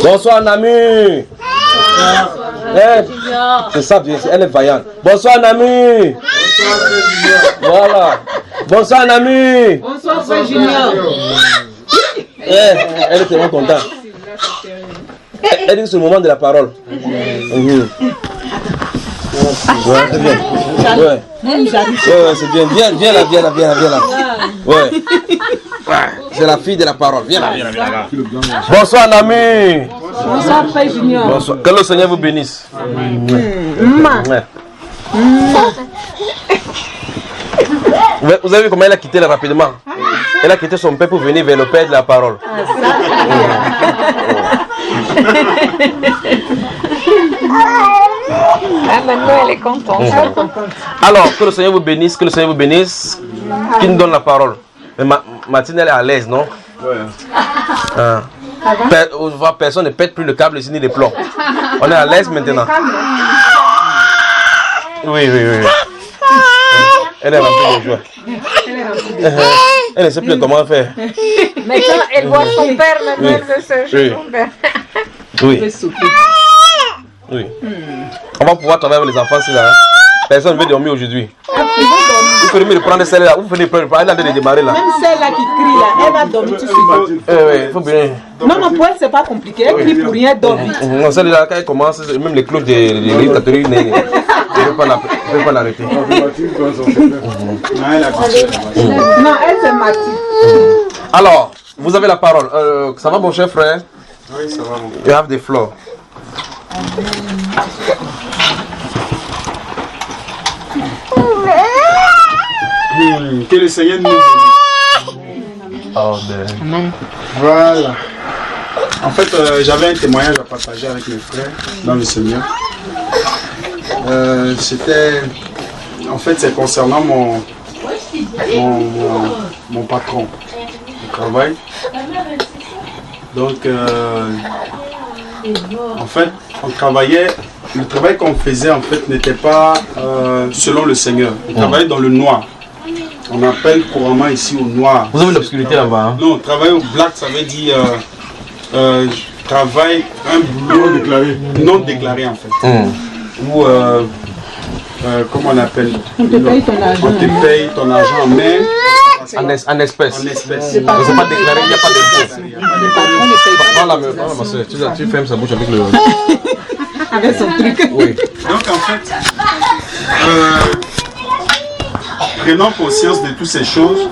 Bonsoir Nami. C'est ça, bien, elle est vaillante. Bonsoir Nami. Voilà. Bonsoir Nami. Bonsoir Frère Junior. Elle est tellement contente. Elle dit que c'est le moment de la parole. Ouais, c'est bien. Ouais, c'est bien. Viens là. Ouais. C'est la fille de la parole. Viens là. Bonsoir Nami. Bonsoir Frère Junior. Bonsoir. Que le Seigneur vous bénisse. Vous avez vu comment elle a quitté rapidement. Elle a quitté son père pour venir vers le père de la parole. Maintenant elle est contente. Alors, que le Seigneur vous bénisse, Qui nous donne la parole. Mais Martine, elle est à l'aise, non? Personne ne pète plus le câble ici ni les plombs. On est à l'aise maintenant. Oui. Elle est remplie de joie. Elle ne sait plus comment faire. Maintenant, elle voit son père, maintenant elle veut se son père. Oui. On va pouvoir travailler avec les enfants, là. Personne ne veut dormir aujourd'hui. Vous pouvez me prendre celle-là, vous pouvez prendre, elle a de démarrer là. Même celle-là qui crie là, elle va dormir tout de suite. Oui, faut bien. Non, pour elle, c'est pas compliqué. Elle crie pour rien, elle dort vite. Non, celle-là, quand elle commence, même les cloches des l'église catholique, ne peuvent pas l'arrêter. Non, elle, c'est Mathilde. Alors, vous avez la parole. Ça va, mon cher frère? Oui, ça va, mon frère. You have the floor. Que le Seigneur nous bénisse. Amen. Voilà. En fait, j'avais un témoignage à partager avec mes frères dans le Seigneur. En fait, c'est concernant mon patron de travail. Donc, en fait, on travaillait. Le travail qu'on faisait, en fait, n'était pas selon le Seigneur. On travaillait dans le noir. On appelle couramment ici au noir. Vous avez l'obscurité là-bas, hein? Non, travail au black, ça veut dire travail, un boulot non déclaré en fait. Ou, comment on appelle? On te paye ton argent. On te paye ton argent en main. En espèces. En espèces. C'est pas déclaré, il n'y a pas d'impôt. Ma soeur, tu fermes sa bouche avec le... Avec son truc. Oui. Donc en fait, prenant conscience de toutes ces choses,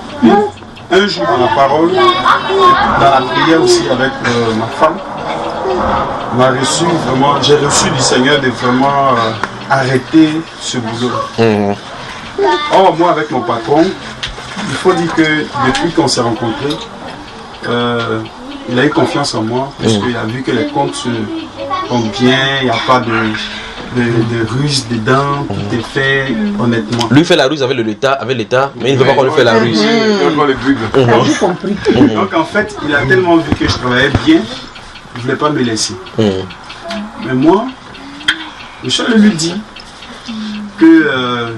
un jour dans la parole, dans la prière aussi avec ma femme, j'ai reçu du Seigneur de vraiment arrêter ce boulot. Or, moi avec mon patron, il faut dire que depuis qu'on s'est rencontrés, il a eu confiance en moi, parce qu'il a vu que les comptes se font bien, il n'y a pas de ruse dedans, tout est fait honnêtement. Lui fait la ruse avec l'État, mais il ne veut pas qu'on lui fait la ruse. Donc en fait, il a tellement vu que je travaillais bien, il ne voulait pas me laisser. Mais moi, le Seigneur lui dit que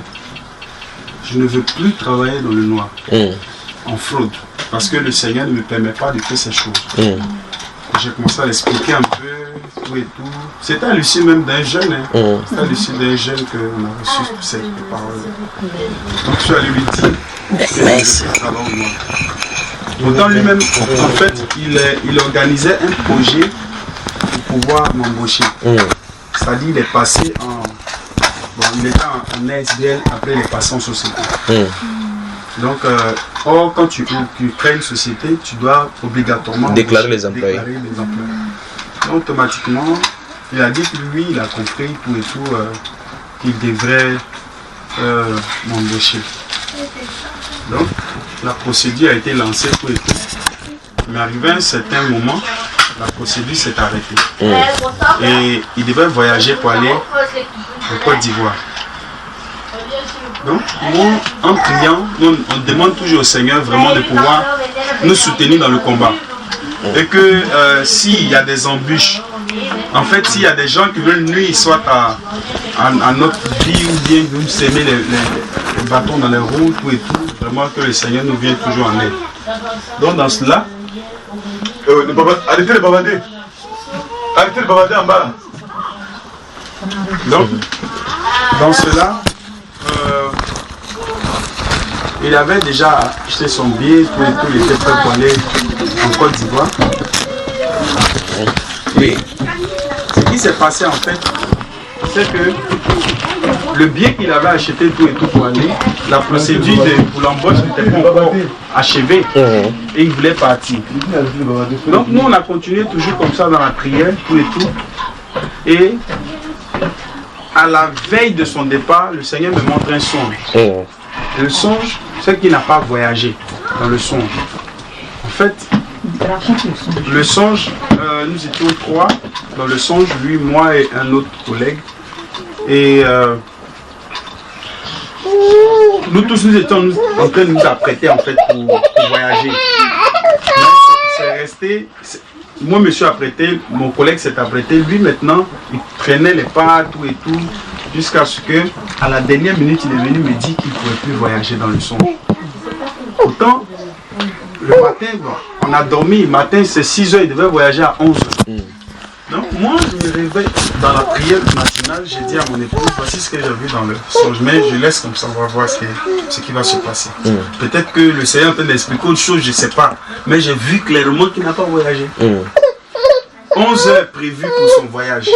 je ne veux plus travailler dans le noir, en fraude, parce que le Seigneur ne me permet pas de faire ces choses. J'ai commencé à l'expliquer un peu, tout et tout. C'était à l'issue même d'un jeune, c'était à l'issue d'un jeune qu'on a reçu toutes ces paroles. Donc je suis allé lui dire que je ne travaille au noir. Pourtant lui-même, en fait, il organisait un projet pour pouvoir m'embaucher. C'est-à-dire il est passé en... Bon, il était en ASBL, après il est passé en société. Donc, quand tu crées une société, tu dois obligatoirement déclarer les employés. Donc, automatiquement, il a dit que lui, il a compris tout et tout, qu'il devrait m'embaucher. Donc, la procédure a été lancée tout et tout. Mais arrivé à un certain moment, la procédure s'est arrêtée. Et il devait voyager pour aller en Côte d'Ivoire. Donc, nous, en priant, on demande toujours au Seigneur vraiment de pouvoir nous soutenir dans le combat. Et que s'il y a des embûches, en fait, s'il y a des gens qui veulent nuire soit à notre vie ou bien nous s'aimer les bâtons dans les roues, tout et tout, vraiment que le Seigneur nous vienne toujours en aide. Donc, dans cela, arrêtez de bavarder. Donc, dans cela, il avait déjà acheté son billet, tout il était prêt pour aller en Côte d'Ivoire. Et ce qui s'est passé en fait, c'est que le billet qu'il avait acheté tout pour aller, la procédure pour l'embauche n'était pas encore achevée et il voulait partir. Donc nous on a continué toujours comme ça dans la prière, tout. Et à la veille de son départ, le Seigneur me montre un songe. Le songe, c'est qu'il n'a pas voyagé dans le songe. En fait, le songe, nous étions 3 dans le songe, lui, moi et un autre collègue. Et nous tous, nous étions en train de nous apprêter en fait pour voyager. C'est resté, moi je me suis apprêté, mon collègue s'est apprêté, lui maintenant, il prenait les pas, tout, jusqu'à ce que, à la dernière minute, il est venu me dire qu'il ne pouvait plus voyager dans le songe. Pourtant, le matin, on a dormi, le matin c'est 6 h, il devait voyager à 11 h. Donc moi, je me réveille dans la prière matinale, j'ai dit à mon épouse, voici ce que j'ai vu dans le songe, mais je laisse comme ça, on va voir ce qui va se passer. Peut-être que le Seigneur est en train d'expliquer autre chose, je ne sais pas, mais j'ai vu clairement qu'il n'a pas voyagé. 11 h prévues pour son voyage.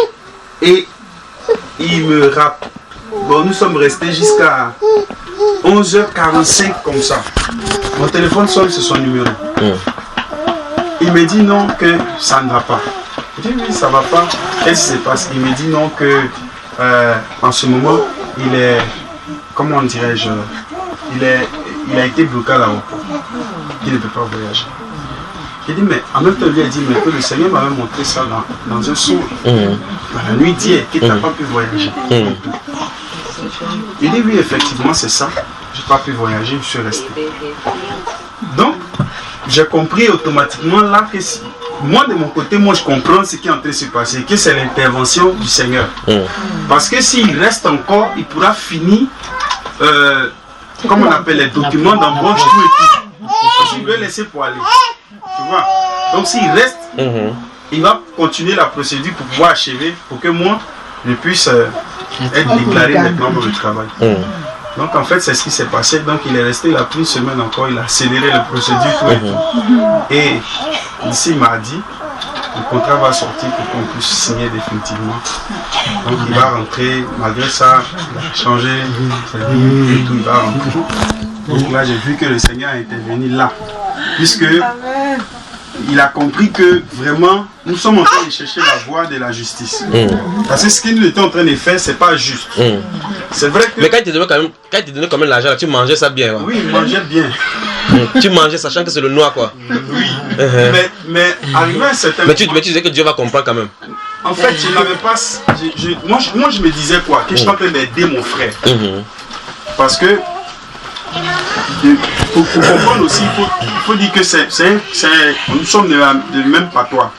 Et il me rappelle, bon, nous sommes restés jusqu'à 11 h 45 comme ça. Mon téléphone sonne, c'est son numéro. Il me dit non, que ça ne va pas. Je dis oui, ça ne va pas. Qu'est-ce qui se passe? Il me dit non, que en ce moment, il est, comment dirais-je, il a été bloqué à l'aéroport. Il ne peut pas voyager. J'ai dit, mais en même temps, lui a dit, mais que le Seigneur m'avait montré ça dans un songe. Dans la nuit d'hier, qu'il n'a pas pu voyager. Il dit, oui, effectivement, c'est ça. Je n'ai pas pu voyager, je suis resté. Donc, j'ai compris automatiquement là que moi, de mon côté, moi, je comprends ce qui est en train de se passer, que c'est l'intervention du Seigneur. Parce que s'il reste encore, il pourra finir, comme on appelle les documents d'embauche, tout et tout. Parce qu'il veut laisser pour aller. Tu vois? Donc, s'il reste, il va continuer la procédure pour pouvoir achever, pour que moi, je puisse être déclaré maintenant pour le travail. Donc en fait c'est ce qui s'est passé, donc il est resté, il a pris une semaine encore, il a accéléré la procédure tout et tout. Et ici il m'a dit, le contrat va sortir pour qu'on puisse signer définitivement. Donc il va rentrer, malgré ça, il a changé, et tout, il va rentrer. Donc là j'ai vu que le Seigneur a intervenu là, puisque il a compris que vraiment nous sommes en train de chercher la voie de la justice. Parce que ce qu'il était en train de faire, c'est pas juste. C'est vrai que. Mais quand il te donnait quand même l'argent, tu mangeais ça bien. Oui, il mangeait bien. Tu mangeais sachant que c'est le noir quoi. Oui. Mais arrivé à un certain moment. Mais tu disais que Dieu va comprendre quand même. En fait, je n'avais pas. Moi je me disais quoi? Que je suis en train d'aider mon frère. Parce que. Pour comprendre aussi, il faut dire que nous sommes de même patois.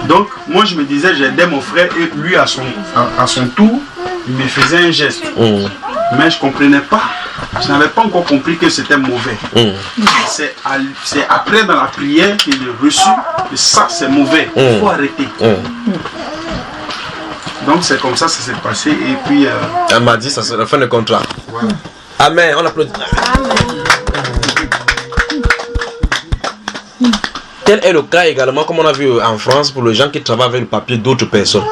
Donc, moi je me disais, j'aidais mon frère et lui à son tour, il me faisait un geste. Mais je ne comprenais pas, je n'avais pas encore compris que c'était mauvais. C'est après dans la prière qu'il a reçu que ça c'est mauvais, il faut arrêter. Donc c'est comme ça que ça s'est passé et puis... Elle m'a dit, ça c'est la fin du contrat. Voilà. Amen, on applaudit. Tel est le cas également, comme on a vu en France, pour les gens qui travaillent avec le papier d'autres personnes.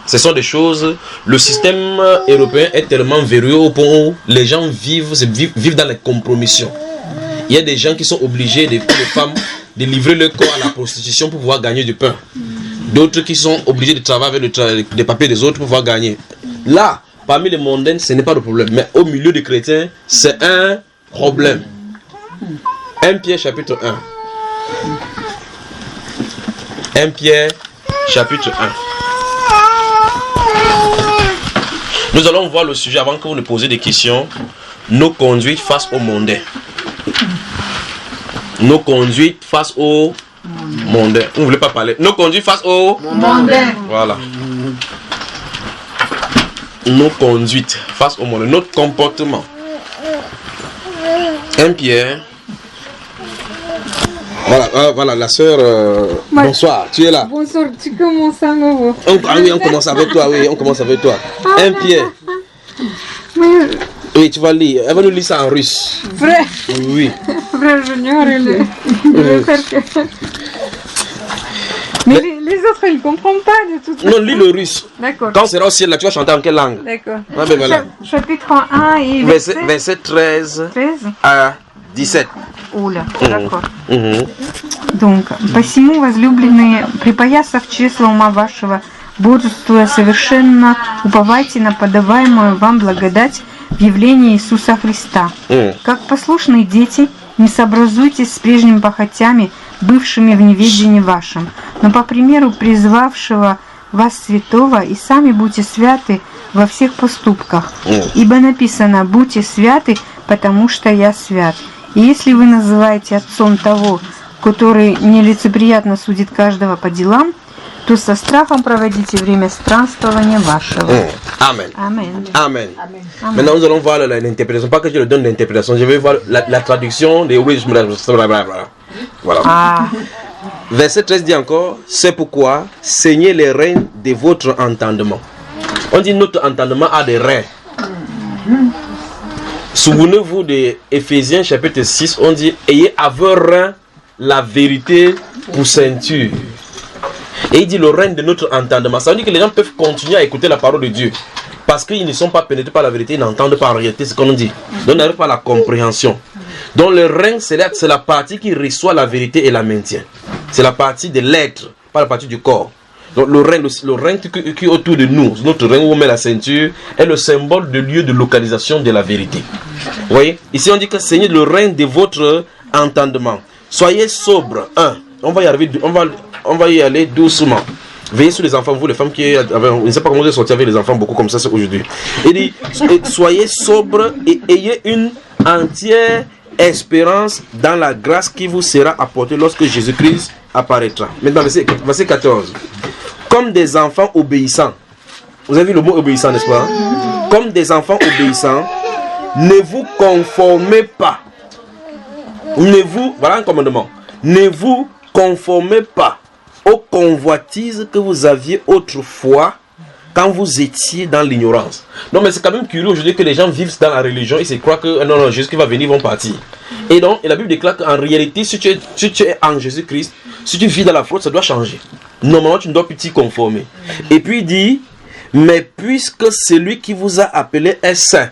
Ce sont des choses, le système européen est tellement verrouillé au point où les gens vivent dans les compromissions. Il y a des gens qui sont obligés, les femmes, de livrer leur corps à la prostitution pour pouvoir gagner du pain. D'autres qui sont obligés de travailler avec des papiers des autres pour pouvoir gagner. Là, parmi les mondains, ce n'est pas le problème. Mais au milieu des chrétiens, c'est un problème. 1 Pierre chapitre 1. 1 Pierre chapitre 1. Nous allons voir le sujet avant que vous ne posiez des questions. Nos conduites face aux mondains. Nos conduites face aux mondains. Vous ne voulez pas parler. Nos conduites face aux mondains. Voilà. Nos conduites face au monde, notre comportement. 1 Pierre Voilà, la sœur, bonsoir, tu es là. Bonsoir, tu commences à me voir. Oui, on commence avec toi, Un Pierre. Oui, tu vas lire. Elle va nous lire ça en russe. Vrai. Oui. Vrai junior, mais les autres, ils ne comprennent pas de toute façon. Non, lis le russe. D'accord. Quand on sera au ciel, là, tu vas chanter en quelle langue? D'accord. Ah, ben voilà. Chapitre 1 et verset 13 à 17. Оля, d'accord. Donc, посему, возлюбленные, припоясав чресло ума вашего, бодрствуя совершенно, уповайте на подаваемую вам благодать в явлении Иисуса Христа. Как послушные дети, не сообразуйтесь с прежними похотями, бывшими в неведении вашем, но по примеру призвавшего вас святого, и сами будьте святы во всех поступках. Ибо написано: «Будьте святы, потому что я свят». И если вы называете отцом того, который нелицеприятно судит каждого по делам, то со страхом проводите время странствования вашего. Amen. Amen. Amen. Maintenant, nous allons voir l'interprétation. Pas que je le donne l'interprétation, je vais voir la traduction des oui. Voilà. Ah. Verset 13 dit encore: c'est pourquoi saignez les reins de votre entendement. On dit notre entendement a des reins. Souvenez-vous de Éphésiens chapitre 6, on dit: ayez à vos reins la vérité pour ceinture. Et il dit le rein de notre entendement. Ça veut dire que les gens peuvent continuer à écouter la parole de Dieu. Parce qu'ils ne sont pas pénétrés par la vérité, ils n'entendent pas en réalité ce qu'on dit. Donc ils n'arrivent pas à la compréhension. Donc le rein, c'est la partie qui reçoit la vérité et la maintient. C'est la partie de l'être, pas la partie du corps. Donc le rein qui est autour de nous, notre rein où on met la ceinture, est le symbole de lieu de localisation de la vérité. Vous voyez? Ici on dit que saignez le rein de votre entendement. Soyez sobre. On va y arriver, on va y aller doucement. Veillez sur les enfants, vous les femmes qui je ne sais pas comment vous êtes sortis avec les enfants beaucoup comme ça aujourd'hui. Il dit: soyez sobre et ayez une entière espérance dans la grâce qui vous sera apportée lorsque Jésus-Christ apparaîtra. Maintenant, verset 14. Comme des enfants obéissants. Vous avez vu le mot obéissant, n'est-ce pas? Comme des enfants obéissants, ne vous conformez pas. Voilà un commandement. Ne vous conformez pas aux convoitises que vous aviez autrefois quand vous étiez dans l'ignorance. Non, mais c'est quand même curieux aujourd'hui que les gens vivent dans la religion et se croient que non, Jésus qui va venir, ils vont partir. Et donc, la Bible déclare qu'en réalité, si tu es en Jésus-Christ, si tu vis dans la fraude, ça doit changer. Normalement, tu ne dois plus t'y conformer. Et puis il dit: mais puisque celui qui vous a appelé est saint.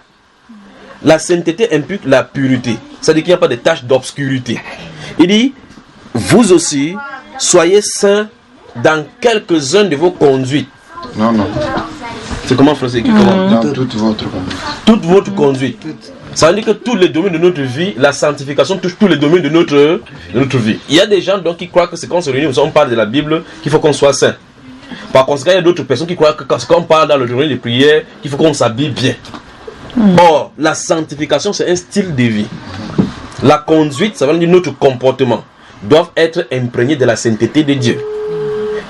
La sainteté implique la pureté. C'est-à-dire qu'il n'y a pas de taches d'obscurité. Il dit: vous aussi, soyez saints dans quelques-uns de vos conduites. Non. C'est comment français? Dans toute votre conduite. Toute votre conduite. Ça veut dire que tous les domaines de notre vie, la sanctification touche tous les domaines de notre vie. Il y a des gens donc qui croient que c'est quand on se réunit, on parle de la Bible, qu'il faut qu'on soit saint. Par conséquent, il y a d'autres personnes qui croient que quand on parle dans le réunion de prière, qu'il faut qu'on s'habille bien. Or, la sanctification, c'est un style de vie. La conduite, ça veut dire notre comportement, doivent être imprégnés de la sainteté de Dieu.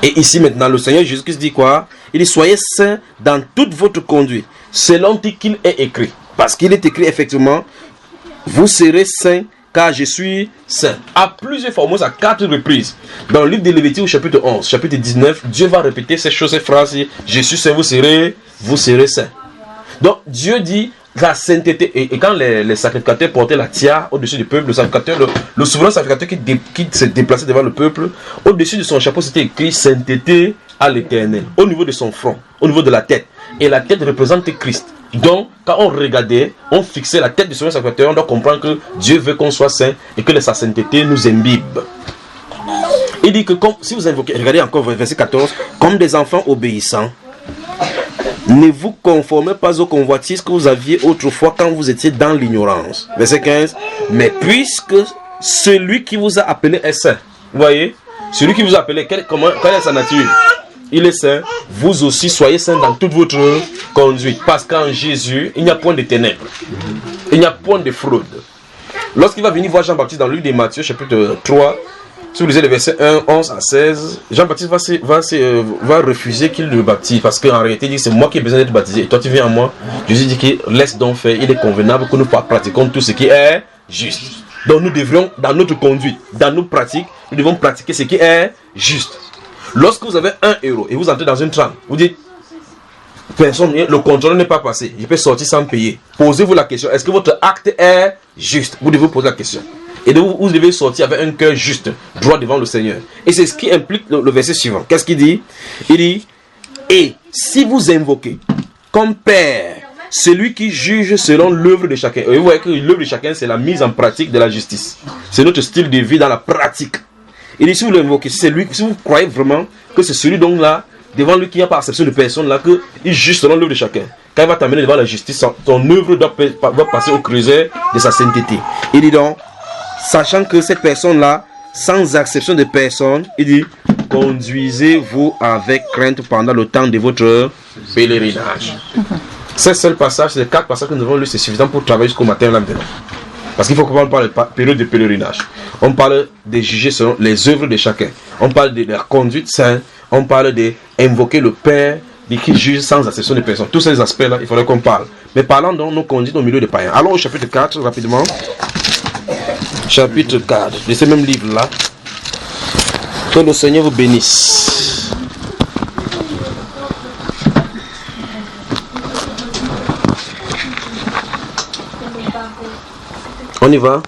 Et ici maintenant, le Seigneur Jésus-Christ dit quoi? Il dit: soyez saints dans toute votre conduite, selon qu'il est écrit. Parce qu'il est écrit effectivement: vous serez saints, car je suis saint. À plusieurs fois, au moins à 4 reprises. Dans le livre de Lévitique, au chapitre 11, chapitre 19, Dieu va répéter ces choses, ces phrases: je suis saint, vous serez saints. Donc Dieu dit la sainteté. Et quand les sacrificateurs portaient la tiare au-dessus du peuple, le souverain sacrificateur qui se déplaçait devant le peuple, au-dessus de son chapeau c'était écrit sainteté à l'Éternel. Au niveau de son front, au niveau de la tête. Et la tête représente Christ. Donc quand on regardait, on fixait la tête du souverain sacrificateur, on doit comprendre que Dieu veut qu'on soit saint et que sa sainteté nous imbibe. Il dit que si vous invoquez, regardez encore verset 14, comme des enfants obéissants, ne vous conformez pas aux convoitises que vous aviez autrefois quand vous étiez dans l'ignorance. Verset 15. Mais puisque celui qui vous a appelé est saint. Vous voyez? Celui qui vous a appelé, quelle est sa nature? Il est saint. Vous aussi soyez saints dans toute votre conduite. Parce qu'en Jésus, il n'y a point de ténèbres. Il n'y a point de fraude. Lorsqu'il va venir voir Jean-Baptiste dans le livre de Matthieu, chapitre 3, si vous lisez les versets 1, 11 à 16, Jean-Baptiste va refuser qu'il le baptise parce qu'en réalité, il dit: c'est moi qui ai besoin d'être baptisé et toi tu viens à moi. Jésus dit qu'il laisse donc faire, il est convenable que nous pratiquions tout ce qui est juste. Donc nous devrions, dans notre conduite, dans nos pratiques, nous devons pratiquer ce qui est juste. Lorsque vous avez 1 euro et vous entrez dans une tram, vous dites, personne, le contrôle n'est pas passé, je peux sortir sans payer. Posez-vous la question, est-ce que votre acte est juste? Vous devez vous poser la question. Et donc vous devez sortir avec un cœur juste, droit devant le Seigneur. Et c'est ce qui implique le verset suivant. Qu'est-ce qu'il dit? Il dit, et si vous invoquez comme Père celui qui juge selon l'œuvre de chacun. Et vous voyez que l'œuvre de chacun, c'est la mise en pratique de la justice. C'est notre style de vie dans la pratique. Il dit, si vous l'invoquez, si vous croyez vraiment que c'est celui donc là, devant lui qui n'y a pas acception de personne là, qu'il juge selon l'œuvre de chacun. Quand il va t'amener devant la justice, ton œuvre doit passer au creuset de sa sainteté. Il dit donc, sachant que cette personne-là, sans acception de personne, il dit, conduisez-vous avec crainte pendant le temps de votre pèlerinage. Ces seuls passages, ces 4 passages que nous avons lus, c'est suffisant pour travailler jusqu'au matin là maintenant. Parce qu'il faut qu'on parle de la période de pèlerinage. On parle de juger selon les œuvres de chacun. On parle de la conduite sainte. On parle d'invoquer le Père qui juge sans acception de personne. Tous ces aspects-là, il faudrait qu'on parle. Mais parlons donc nos conduites au milieu des païens. Allons au chapitre 4, rapidement. Chapitre 4 de ce même livre-là. Que le Seigneur vous bénisse. On y va.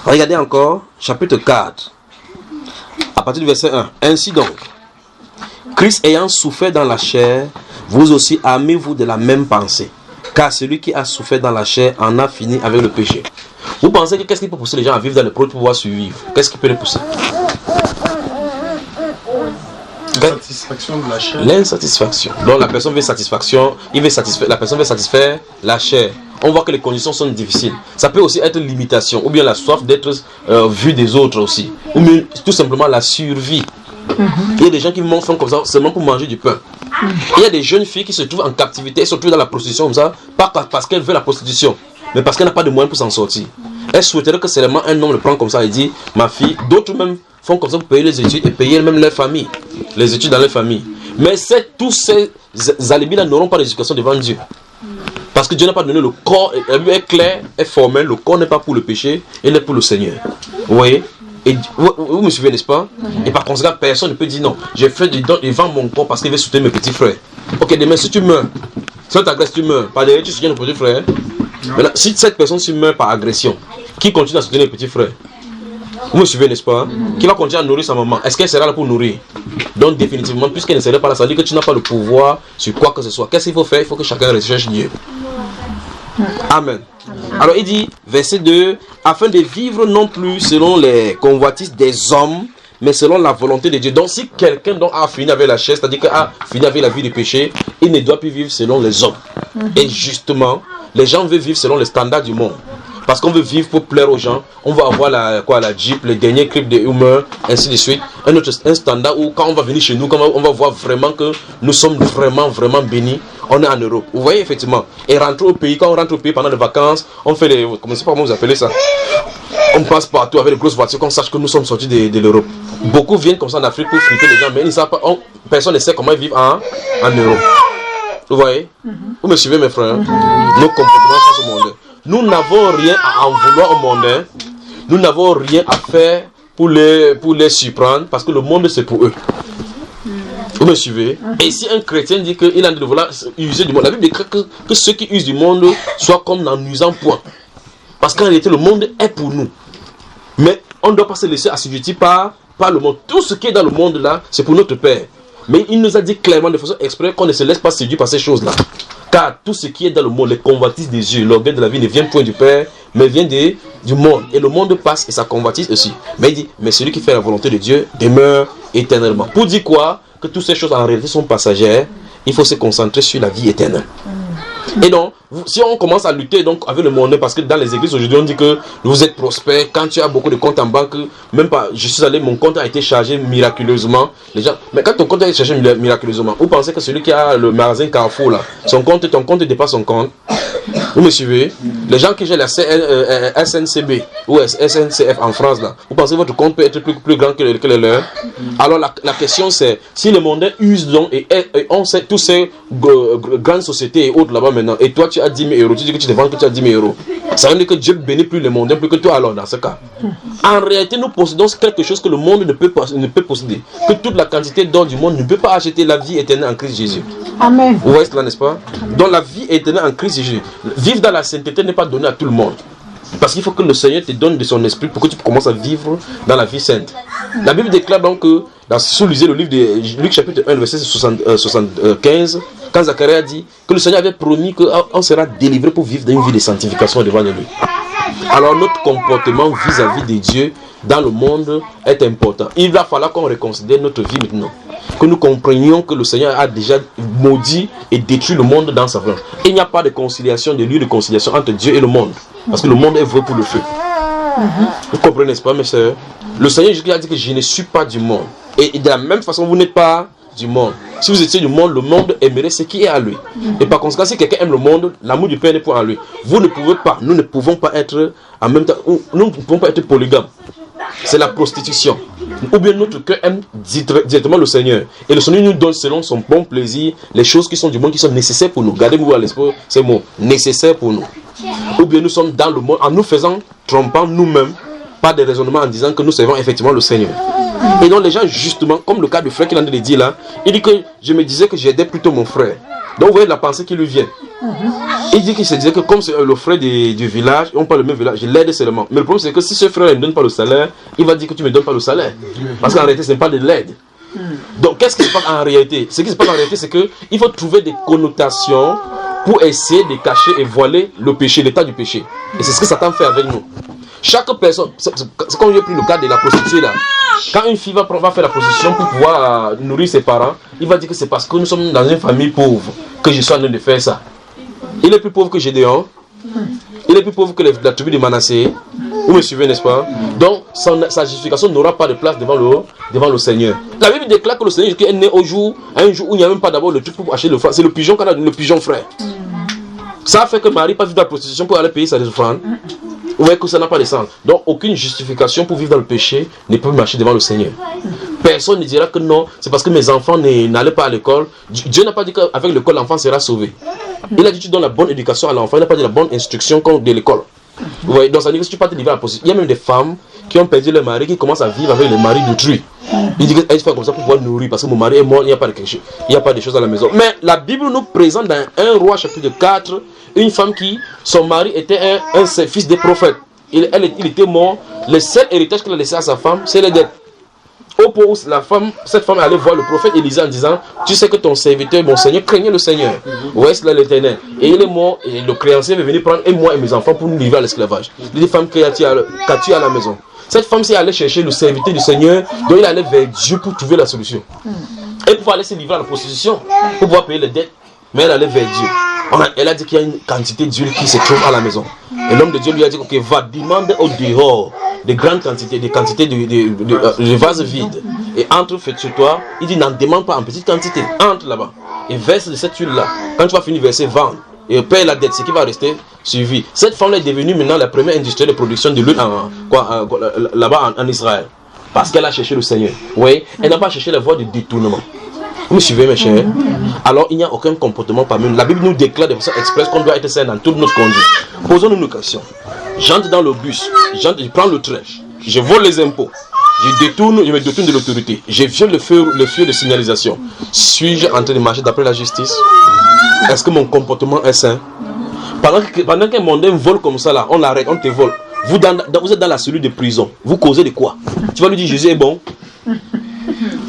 Regardez encore, chapitre 4. À partir du verset 1. Ainsi donc, Christ ayant souffert dans la chair, vous aussi armez-vous de la même pensée. Car celui qui a souffert dans la chair en a fini avec le péché. Vous pensez que qu'est-ce qui peut pousser les gens à vivre dans le progrès pour pouvoir survivre? Qu'est-ce qui peut les pousser? L'insatisfaction de la chair. L'insatisfaction. Donc la personne veut satisfaction, la personne veut satisfaire la chair. On voit que les conditions sont difficiles. Ça peut aussi être l'imitation, ou bien la soif d'être vu des autres aussi. Ou bien tout simplement la survie. Il y a des gens qui font comme ça seulement pour manger du pain. Il y a des jeunes filles qui se trouvent en captivité, elles se trouvent dans la prostitution comme ça, pas parce qu'elles veulent la prostitution, mais parce qu'elle n'a pas de moyens pour s'en sortir. Elle souhaiterait que seulement un homme le prenne comme ça et dit, ma fille, d'autres même font comme ça pour payer les études et payer même leur famille, les études dans leur famille. Mais tous ces alibis-là n'auront pas d'éducation devant Dieu. Parce que Dieu n'a pas donné le corps, elle est claire, est formelle, le corps n'est pas pour le péché, il est pour le Seigneur. Vous voyez? Et vous me suivez, n'est-ce pas? Et par conséquent, personne ne peut dire non, j'ai fait des dons devant mon corps parce qu'il veut soutenir mes petits frères. Ok, demain, si tu meurs, si on t'agresse, tu meurs. Par derrière, tu soutiens nos petits frères. Maintenant, si cette personne se meurt par agression, qui continue à soutenir les petits frères? Vous me suivez, n'est-ce pas? Qui va continuer à nourrir sa maman? Est-ce qu'elle sera là pour nourrir? Donc, définitivement, puisqu'elle ne serait pas là, ça veut dire que tu n'as pas le pouvoir sur quoi que ce soit. Qu'est-ce qu'il faut faire? Il faut que chacun recherche Dieu. Amen. Alors il dit, verset 2, afin de vivre non plus selon les convoitises des hommes, mais selon la volonté de Dieu. Donc si quelqu'un donc a fini avec la chair, c'est-à-dire qu'il a fini avec la vie du péché, il ne doit plus vivre selon les hommes. Et justement, les gens veulent vivre selon les standards du monde. Parce qu'on veut vivre pour plaire aux gens, on va avoir la Jeep, les derniers clips de Hummer, ainsi de suite. Un standard où quand on va venir chez nous, quand on va voir vraiment que nous sommes vraiment bénis, on est en Europe. Vous voyez effectivement. Et rentrer au pays, quand on rentre au pays pendant les vacances, on fait les... Comment vous appelez ça? On passe partout avec les grosses voitures, qu'on sache que nous sommes sortis de l'Europe. Beaucoup viennent comme ça en Afrique pour friter les gens, mais ils ne savent pas, personne ne sait comment ils vivent en Europe. Vous voyez? Vous me suivez mes frères? Nos comportements face au monde. Nous n'avons rien à en vouloir au monde. Nous n'avons rien à faire pour les surprendre, parce que le monde c'est pour eux. Vous me suivez? Et si un chrétien dit qu'il a envie de vouloir user du monde, la Bible dit que ceux qui usent du monde soient comme n'en usant point. Parce qu'en réalité, le monde est pour nous. Mais on ne doit pas se laisser assujettir par le monde. Tout ce qui est dans le monde là, c'est pour notre Père. Mais il nous a dit clairement de façon exprès qu'on ne se laisse pas séduire par ces choses-là. Car tout ce qui est dans le monde, les convoitises des yeux, l'orgueil de la vie ne vient point du Père, mais vient du monde. Et le monde passe et ça convoitise aussi. Mais il dit, mais celui qui fait la volonté de Dieu demeure éternellement. Pour dire quoi? Que toutes ces choses en réalité sont passagères. Il faut se concentrer sur la vie éternelle. Et donc, si on commence à lutter donc avec le monde, parce que dans les églises aujourd'hui on dit que vous êtes prospère, quand tu as beaucoup de comptes en banque, même pas, je suis allé, mon compte a été chargé miraculeusement. Les gens, mais quand ton compte a été chargé miraculeusement, vous pensez que celui qui a le magasin Carrefour là, ton compte dépasse son compte? Vous me suivez? Les gens qui gèrent la SNCB ou SNCF en France là, vous pensez que votre compte peut être plus grand que le leur? Alors la question c'est, si le monde use donc et on sait tous ces grandes sociétés et autres là-bas maintenant, et toi tu as 10 000 euros, tu dis que tu te vends que tu as 10 000 euros. Ça veut dire que Dieu bénit plus les mondains plus que toi alors dans ce cas. En réalité, nous possédons quelque chose que le monde ne peut posséder. Que toute la quantité d'or du monde ne peut pas acheter la vie éternelle en Christ Jésus. Amen. Vous voyez cela, n'est-ce pas? Donc la vie éternelle en Christ Jésus. Vivre dans la sainteté n'est pas donné à tout le monde. Parce qu'il faut que le Seigneur te donne de son esprit pour que tu commences à vivre dans la vie sainte. La Bible déclare donc que, si vous lisez le livre de Luc chapitre 1, verset 75, quand Zacharie a dit que le Seigneur avait promis qu'on sera délivré pour vivre dans une vie de sanctification devant lui. Alors notre comportement vis-à-vis de Dieu dans le monde est important. Il va falloir qu'on reconsidère notre vie maintenant. Que nous comprenions que le Seigneur a déjà maudit et détruit le monde dans sa vengeance. Il n'y a pas de conciliation, de lieu de conciliation entre Dieu et le monde. Parce que le monde est voué pour le feu. Vous comprenez, n'est-ce pas, mes sœurs? Le Seigneur Jésus a dit que je ne suis pas du monde. Et de la même façon, vous n'êtes pas du monde. Si vous étiez du monde, le monde aimerait ce qui est à lui. Et par conséquent, si quelqu'un aime le monde, l'amour du Père n'est point à lui. Vous ne pouvez pas, nous ne pouvons pas être en même temps, nous ne pouvons pas être polygames. C'est la prostitution. Ou bien notre cœur aime directement le Seigneur. Et le Seigneur nous donne selon son bon plaisir les choses qui sont du monde, qui sont nécessaires pour nous. Gardez-vous à l'esprit ces mots, nécessaires pour nous. Ou bien nous sommes dans le monde en nous faisant, trompant nous-mêmes, pas de raisonnement en disant que nous servons effectivement le Seigneur. Et donc les gens justement, comme le cas du frère qu'il en a dit là, il dit que je me disais que j'aidais plutôt mon frère. Donc vous voyez la pensée qui lui vient. Il dit qu'il se disait que comme c'est le frère du village, on parle le même village, je l'aide seulement. Mais le problème c'est que si ce frère ne me donne pas le salaire, il va dire que tu ne me donnes pas le salaire. Parce qu'en réalité ce n'est pas de l'aide. Donc qu'est-ce qui se passe en réalité? Ce qui se passe en réalité c'est qu'il faut trouver des connotations pour essayer de cacher et voiler le péché, l'état du péché. Et c'est ce que Satan fait avec nous. Chaque personne, c'est comme j'ai pris le cas de la prostituée là. Quand une fille va faire la prostitution pour pouvoir nourrir ses parents, il va dire que c'est parce que nous sommes dans une famille pauvre que je suis en train de faire ça. Il est plus pauvre que Gédéon. Il est plus pauvre que la tribu de Manassé. Vous me suivez, n'est-ce pas? Donc, sa justification n'aura pas de place devant le Seigneur. La Bible déclare que le Seigneur est né à un jour où il n'y a même pas d'abord le truc pour acheter le frère. C'est le pigeon qu'on a, le pigeon frère. Ça a fait que Marie pas vivre dans la prostitution pour aller payer sa offrande. Vous voyez que ça n'a pas de sens. Donc, aucune justification pour vivre dans le péché ne peut marcher devant le Seigneur. Personne ne dira que non, c'est parce que mes enfants n'allaient pas à l'école. Dieu n'a pas dit qu'avec l'école, l'enfant sera sauvé. Il a dit que tu donnes la bonne éducation à l'enfant, il n'a pas dit la bonne instruction comme de l'école. Vous voyez, donc ça veut dire que si tu peux te livrer à la prostitution. Il y a même des femmes qui ont perdu leur mari, qui commencent à vivre avec le mari d'autrui. Ils disent qu'elles font comme ça pour pouvoir nourrir, parce que mon mari est mort, il n'y a pas de choses à la maison. Mais la Bible nous présente dans 1 Roi chapitre 4, une femme qui, son mari était un fils des prophètes. Il était mort. Le seul héritage qu'elle a laissé à sa femme, c'est les dettes. Au point où cette femme allait voir le prophète Élisée en disant: tu sais que ton serviteur, mon Seigneur, craignait le Seigneur. Ouais, c'est là l'Éternel. Et il est mort, et le créancier veut venir prendre et moi et mes enfants pour nous livrer à l'esclavage. Il dit: femme, qu'as-tu à la maison? Cette femme s'est allée chercher le serviteur du Seigneur, donc il allait vers Dieu pour trouver la solution. Et pour aller se livrer à la prostitution, pour pouvoir payer les dettes, mais elle allait vers Dieu. Elle a dit qu'il y a une quantité d'huile qui se trouve à la maison. Et l'homme de Dieu lui a dit: ok, va demander au dehors de grandes quantités, des quantités de vases vides. Et entre, fais chez toi. Il dit: n'en demande pas en petite quantité. Entre là-bas. Et verse de cette huile-là. Quand tu vas finir verser, vendre. Et paye la dette, ce qui va rester suivi. Cette femme est devenue maintenant la première industrie de production de l'huile là-bas en Israël. Parce qu'elle a cherché le Seigneur. Oui, elle n'a pas cherché la voie de détournement. Vous me suivez, mes chers? Alors, il n'y a aucun comportement parmi nous. La Bible nous déclare de façon expresse qu'on doit être saint dans toute notre conduite. Posons-nous une question. J'entre dans le bus, je prends le train, je vole les impôts, je me détourne de l'autorité, je viole le feu de signalisation. Suis-je en train de marcher d'après la justice? Est-ce que mon comportement est sain? Pendant qu'un mondain vole comme ça, là, on l'arrête, on te vole. Vous êtes dans la cellule de prison. Vous causez de quoi? Tu vas lui dire: Jésus est bon.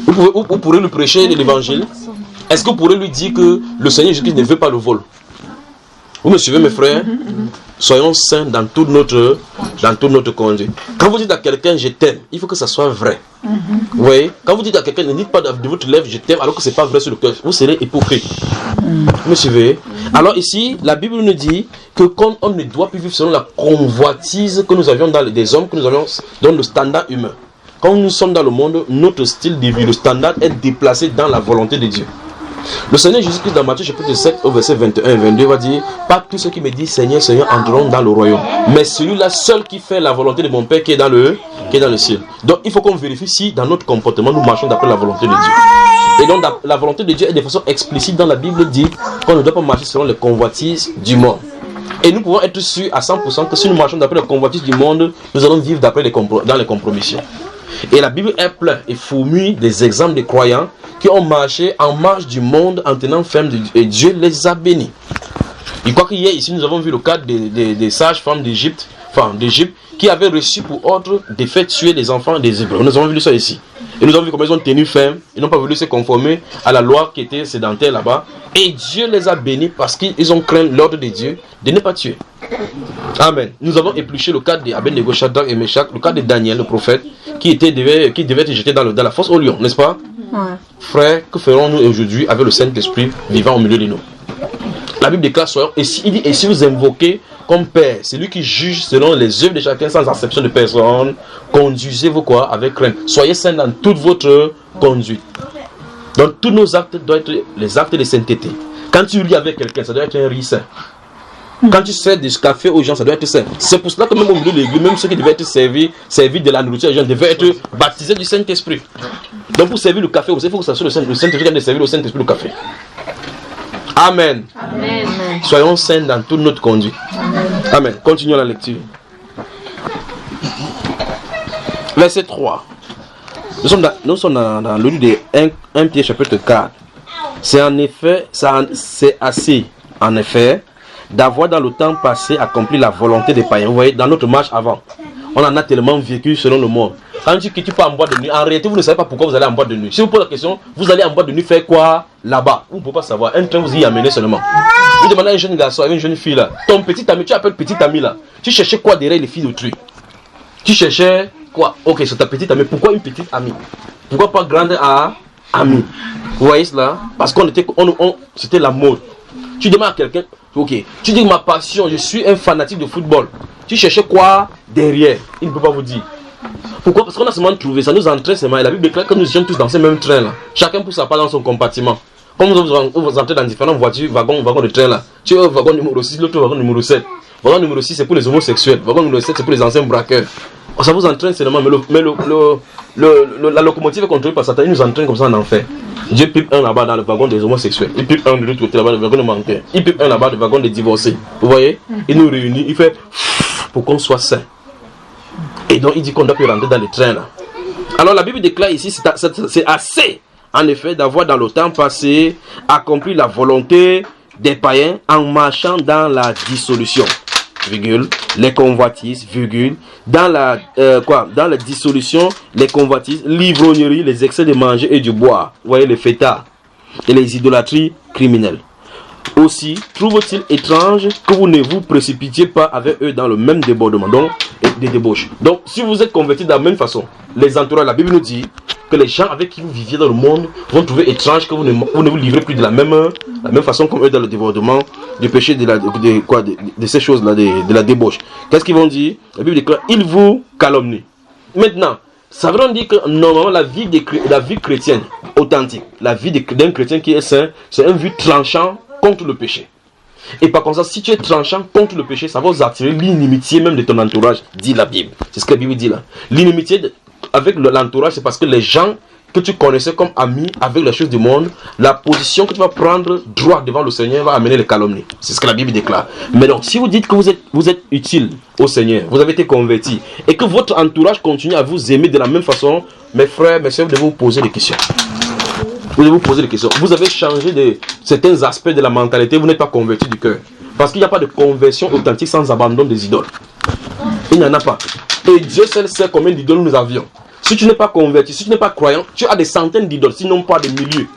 Vous pourrez lui prêcher l'évangile. Est-ce que vous pourrez lui dire que le Seigneur Jésus ne veut pas le vol? Vous me suivez, mes frères? Soyons saints dans toute notre conduite. Quand vous dites à quelqu'un: je t'aime, il faut que ça soit vrai. Vous voyez? Quand vous dites à quelqu'un: ne dites pas de votre lèvre je t'aime, alors que ce n'est pas vrai sur le cœur, vous serez hypocrite. Vous me suivez? Alors ici, la Bible nous dit que quand on ne doit plus vivre selon la convoitise que nous avions dans des hommes, que nous avions dans le standard humain. Quand nous sommes dans le monde, notre style de vie, le standard est déplacé dans la volonté de Dieu. Le Seigneur Jésus-Christ dans Matthieu chapitre 7 au verset 21 et 22 va dire: pas tous ceux qui me disent Seigneur, Seigneur entreront dans le royaume, mais celui-là seul qui fait la volonté de mon Père qui est dans le ciel. Donc il faut qu'on vérifie si dans notre comportement nous marchons d'après la volonté de Dieu. Et donc la volonté de Dieu est de façon explicite dans la Bible dit qu'on ne doit pas marcher selon les convoitises du monde. Et nous pouvons être sûrs à 100% que si nous marchons d'après les convoitises du monde, nous allons vivre dans les compromissions. Et la Bible est pleine et fourmille des exemples de croyants qui ont marché en marge du monde en tenant ferme et Dieu les a bénis. Je crois qu'hier ici nous avons vu le cas des sages-femmes d'Égypte, qui avaient reçu pour ordre de faire tuer les enfants des Hébreux. Nous avons vu ça ici. Et nous avons vu comment ils ont tenu ferme. Ils n'ont pas voulu se conformer à la loi qui était sédentaire là-bas. Et Dieu les a bénis parce qu'ils ont craint l'ordre de Dieu de ne pas tuer. Amen. Nous avons épluché le cas d'Abednego, Shadrach et Meshach, le cas de Daniel, le prophète, qui devait être jeté dans la fosse au lion, n'est-ce pas? Ouais. Frère, que ferons-nous aujourd'hui avec le Saint-Esprit vivant au milieu de nous? La Bible déclare, et si vous invoquez comme Père, c'est lui qui juge selon les œuvres de chacun sans acception de personne, conduisez-vous quoi? Avec crainte. Soyez saints dans toute votre conduite. Donc tous nos actes doivent être les actes de sainteté. Quand tu ris avec quelqu'un, ça doit être un riz saint. Quand tu sers du café aux gens, ça doit être saint. C'est pour cela que même au milieu de l'église, même ceux qui devaient être servis de la nourriture aux gens devaient être baptisés du Saint-Esprit. Donc pour servir le café, il faut que ça soit le Saint-Esprit qui de servir le Saint-Esprit le café. Amen. Amen. Soyons saints dans toute notre conduite. Amen. Continuons la lecture. Verset 3. Nous sommes dans le livre de 1 Pierre chapitre 4. C'est assez, en effet, d'avoir dans le temps passé accompli la volonté des païens. Vous voyez, dans notre marche avant, on en a tellement vécu selon le monde. Quand tu pars en boîte de nuit, en réalité, vous ne savez pas pourquoi vous allez en boîte de nuit. Si vous posez la question, vous allez en boîte de nuit faire quoi là-bas? Vous ne pouvez pas savoir. Un train vous y amener seulement. Vous demandez à un jeune garçon, à une jeune fille là, ton petit ami, tu appelles petit ami là. Tu cherchais quoi derrière les filles d'autrui? Tu cherchais quoi? Ok, c'est ta petite amie. Pourquoi une petite amie? Pourquoi pas grande amie? Vous voyez cela? Parce qu'on était, c'était la mode. Tu demandes à quelqu'un, ok, tu dis ma passion, je suis un fanatique de football. Tu cherchais quoi derrière? Il ne peut pas vous dire. Pourquoi? Parce qu'on a seulement trouvé, ça nous entraîne seulement. Et la Bible déclare que nous étions tous dans ce même train là. Chacun pousse sa part dans son compartiment. Comme vous entrez dans différentes voitures, wagons de train là. Tu es au wagon numéro 6, l'autre wagon numéro 7. Wagon numéro 6 c'est pour les homosexuels. Wagon numéro 7 c'est pour les anciens braqueurs. Ça vous entraîne seulement, mais la locomotive est contrôlée par Satan, il nous entraîne comme ça en enfer. Dieu pipe un là-bas dans le wagon des homosexuels. Il pipe un de l'autre côté là-bas dans le wagon des manqueurs. Il pipe un là-bas dans le wagon des divorcés. Vous voyez? Il nous réunit, il fait pour qu'on soit saint. Et donc il dit qu'on doit plus rentrer dans les trains là. Alors la Bible déclare ici, c'est assez en effet d'avoir dans le temps passé accompli la volonté des païens en marchant dans la dissolution, virgule, les convoitises, virgule, dans la dissolution, les convoitises, l'ivrognerie, les excès de manger et de boire, vous voyez les fêtards et les idolâtries criminelles. Aussi, trouve-t-il étrange que vous ne vous précipitiez pas avec eux dans le même débordement, donc des débauches. Donc, si vous êtes convertis de la même façon, les entourages, la Bible nous dit que les gens avec qui vous viviez dans le monde vont trouver étrange que vous ne vous livrez plus de la même façon comme eux dans le débordement du péché de ces choses-là, de la débauche. Qu'est-ce qu'ils vont dire? La Bible déclare, ils vous calomnient. Maintenant, ça veut dire que normalement la vie chrétienne authentique, la vie d'un chrétien qui est saint, c'est un vue tranchant contre le péché. Et par contre, si tu es tranchant contre le péché, ça va vous attirer l'inimitié même de ton entourage, dit la Bible. C'est ce que la Bible dit là. L'inimitié avec l'entourage, c'est parce que les gens que tu connaissais comme amis avec les choses du monde, la position que tu vas prendre droit devant le Seigneur va amener les calomnies. C'est ce que la Bible déclare. Mais donc, si vous dites que vous êtes utile au Seigneur, vous avez été converti, et que votre entourage continue à vous aimer de la même façon, mes frères, mes soeurs, vous devez vous poser des questions. Vous devez vous poser des questions. Vous avez changé de certains aspects de la mentalité, vous n'êtes pas converti du cœur. Parce qu'il n'y a pas de conversion authentique sans abandon des idoles. Il n'y en a pas. Et Dieu seul sait combien d'idoles nous avions. Si tu n'es pas converti, si tu n'es pas croyant, tu as des centaines d'idoles, sinon pas des milliers,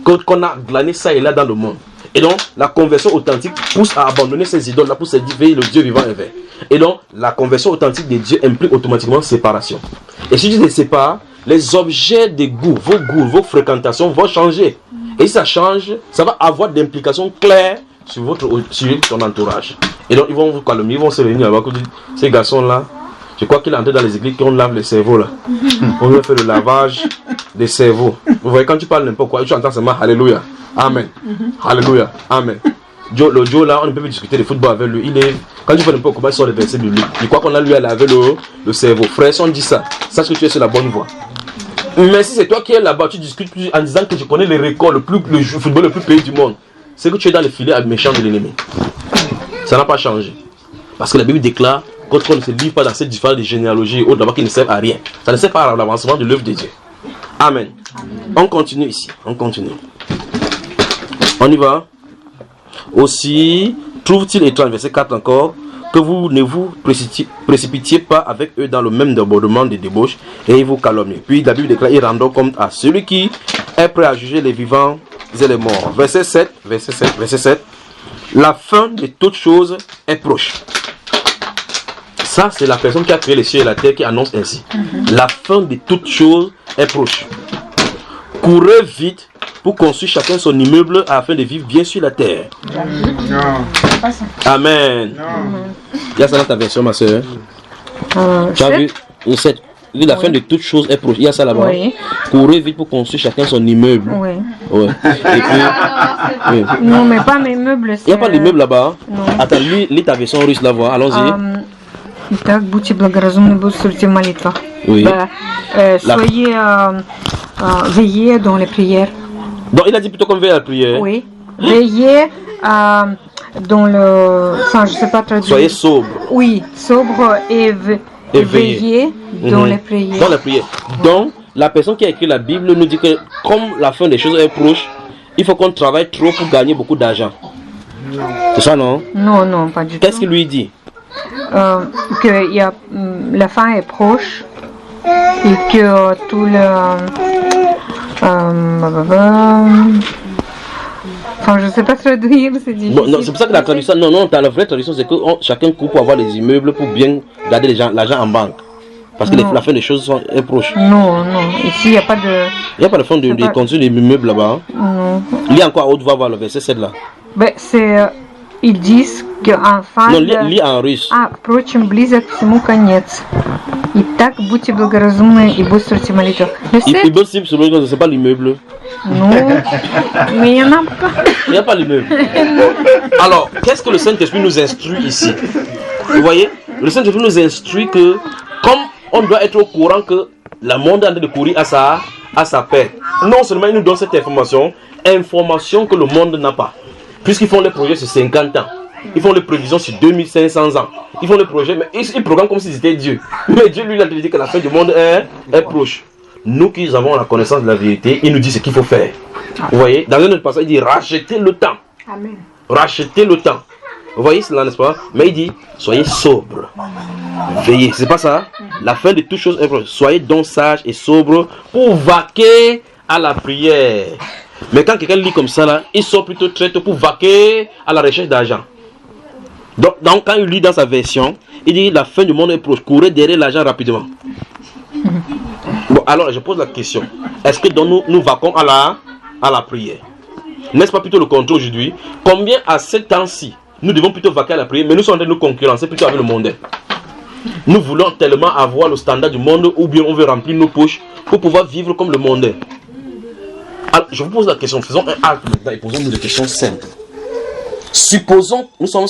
qu'on a glané ça et là dans le monde. Et donc, la conversion authentique pousse à abandonner ces idoles-là pour servir le Dieu vivant et vrai. Et donc, la conversion authentique de Dieu implique automatiquement séparation. Et si tu te sépares, les objets de goût, vos fréquentations vont changer. Et si ça change, ça va avoir des implications claires sur ton entourage. Et donc, ils vont vous calmer, ils vont se réunir avec ces garçons-là. Je crois qu'il est entré dans les églises qu'on lave les cerveaux là. On veut faire le lavage des cerveaux. Vous voyez, quand tu parles n'importe quoi, tu entends seulement Alléluia. Amen. Alléluia. Amen. Le Joe là, on ne peut plus discuter de football avec lui. Quand tu fais n'importe quoi, il sort les versets bibliques. Je crois qu'on a lui à laver le cerveau. Frère, si on dit ça, sache que tu es sur la bonne voie. Mais si c'est toi qui es là-bas, tu discutes en disant que tu connais les records, le football le plus payé du monde, c'est que tu es dans le filet méchant de l'ennemi. Ça n'a pas changé. Parce que la Bible déclare quand on ne se livre pas dans cette différence de généalogie et autres là-bas qui ne servent à rien. Ça ne sert pas à l'avancement de l'œuvre de Dieu. Amen. On continue ici. On continue. On y va. Aussi, trouve-t-il étrange, verset 4 encore, que vous ne vous précipitiez pas avec eux dans le même débordement de débauche et ils vous calomnient. Puis la Bible déclare, ils rendront compte à celui qui est prêt à juger les vivants et les morts. Verset 7. La fin de toutes choses est proche. Ça, c'est la personne qui a créé les cieux et la terre qui annonce ainsi. La fin de toutes choses est proche. Courez vite pour construire chacun son immeuble afin de vivre bien sur la terre. Amen. Il y a ça dans ta version, ma soeur. Tu as vu la fin de toutes choses est proche. Il y a ça là-bas. Oui. Courez vite pour construire chacun son immeuble. Oui. Ouais. Et puis, oui. Non, mais pas mes meubles. Il n'y a pas d'immeuble là-bas. Attends, lis ta version russe là-bas. Allons-y. Итак, будьте благоразумны, будьте в молитвах. Oui. Soyez veillez dans les prières. Donc il a dit plutôt qu'on veille à la prière. Oui. Veillez dans le... Enfin, je ne sais pas traduire. Soyez sobre. Oui, sobre et veillez dans les prières. Dans la prière. Donc, la personne qui a écrit la Bible nous dit que comme la fin des choses est proche, il faut qu'on travaille trop pour gagner beaucoup d'argent. C'est ça, non? Non, non, pas du tout. Qu'est-ce qu'il lui dit? Que la fin est proche et que tout le... Enfin, je ne sais pas traduire, c'est difficile. Bon, non, c'est pour ça que la traduction, non, dans la vraie traduction, c'est que chacun coupe pour avoir des immeubles pour bien garder l'argent en banque. Parce que la fin des choses est proche. Non, ici il n'y a pas de... Il n'y a pas de fin de construire des immeubles là-bas. Non. Lis encore à haute voix, voir le verset 7 là. Ben, c'est... Ils disent qu'enfin... Non, lis en russe. Впрочем, близок всему конец. Итак, будьте благоразумны и быстрите молитву. Il bosse sur le c'est pas l'immeuble. Non, mais il n'y en a pas. Il n'y a pas l'immeuble. Alors, qu'est-ce que le Saint-Esprit nous instruit ici? Vous voyez? Le Saint-Esprit nous instruit que, comme on doit être au courant que le monde est en train de courir à sa perte, non seulement il nous donne cette information que le monde n'a pas. Puisqu'ils font les projets sur 50 ans. Ils font les prévisions sur 2500 ans. Ils font les projets, mais ils programment comme si c'était Dieu. Mais Dieu, lui, il a dit que la fin du monde est proche. Nous qui avons la connaissance de la vérité, il nous dit ce qu'il faut faire. Vous voyez, dans un autre passage, il dit rachetez le temps. Amen. Rachetez le temps. Vous voyez cela, n'est-ce pas? Mais il dit soyez sobre. Veillez. C'est pas ça? La fin de toutes choses est proche. Soyez donc sages et sobres pour vaquer à la prière. Mais quand quelqu'un lit comme ça, là, il sort plutôt très tôt pour vaquer à la recherche d'argent. Donc, quand il lit dans sa version, il dit la fin du monde est proche. Courez derrière l'argent rapidement. Bon, alors je pose la question. Est-ce que nous vaquons à la prière? N'est-ce pas plutôt le contraire aujourd'hui? Combien à ce temps-ci, nous devons plutôt vaquer à la prière, mais nous sommes en train de nous concurrencer plutôt avec le monde. Nous voulons tellement avoir le standard du monde ou bien on veut remplir nos poches pour pouvoir vivre comme le monde. Alors, je vous pose la question, faisons un acte maintenant et posons-nous des questions simples. Supposons, nous sommes,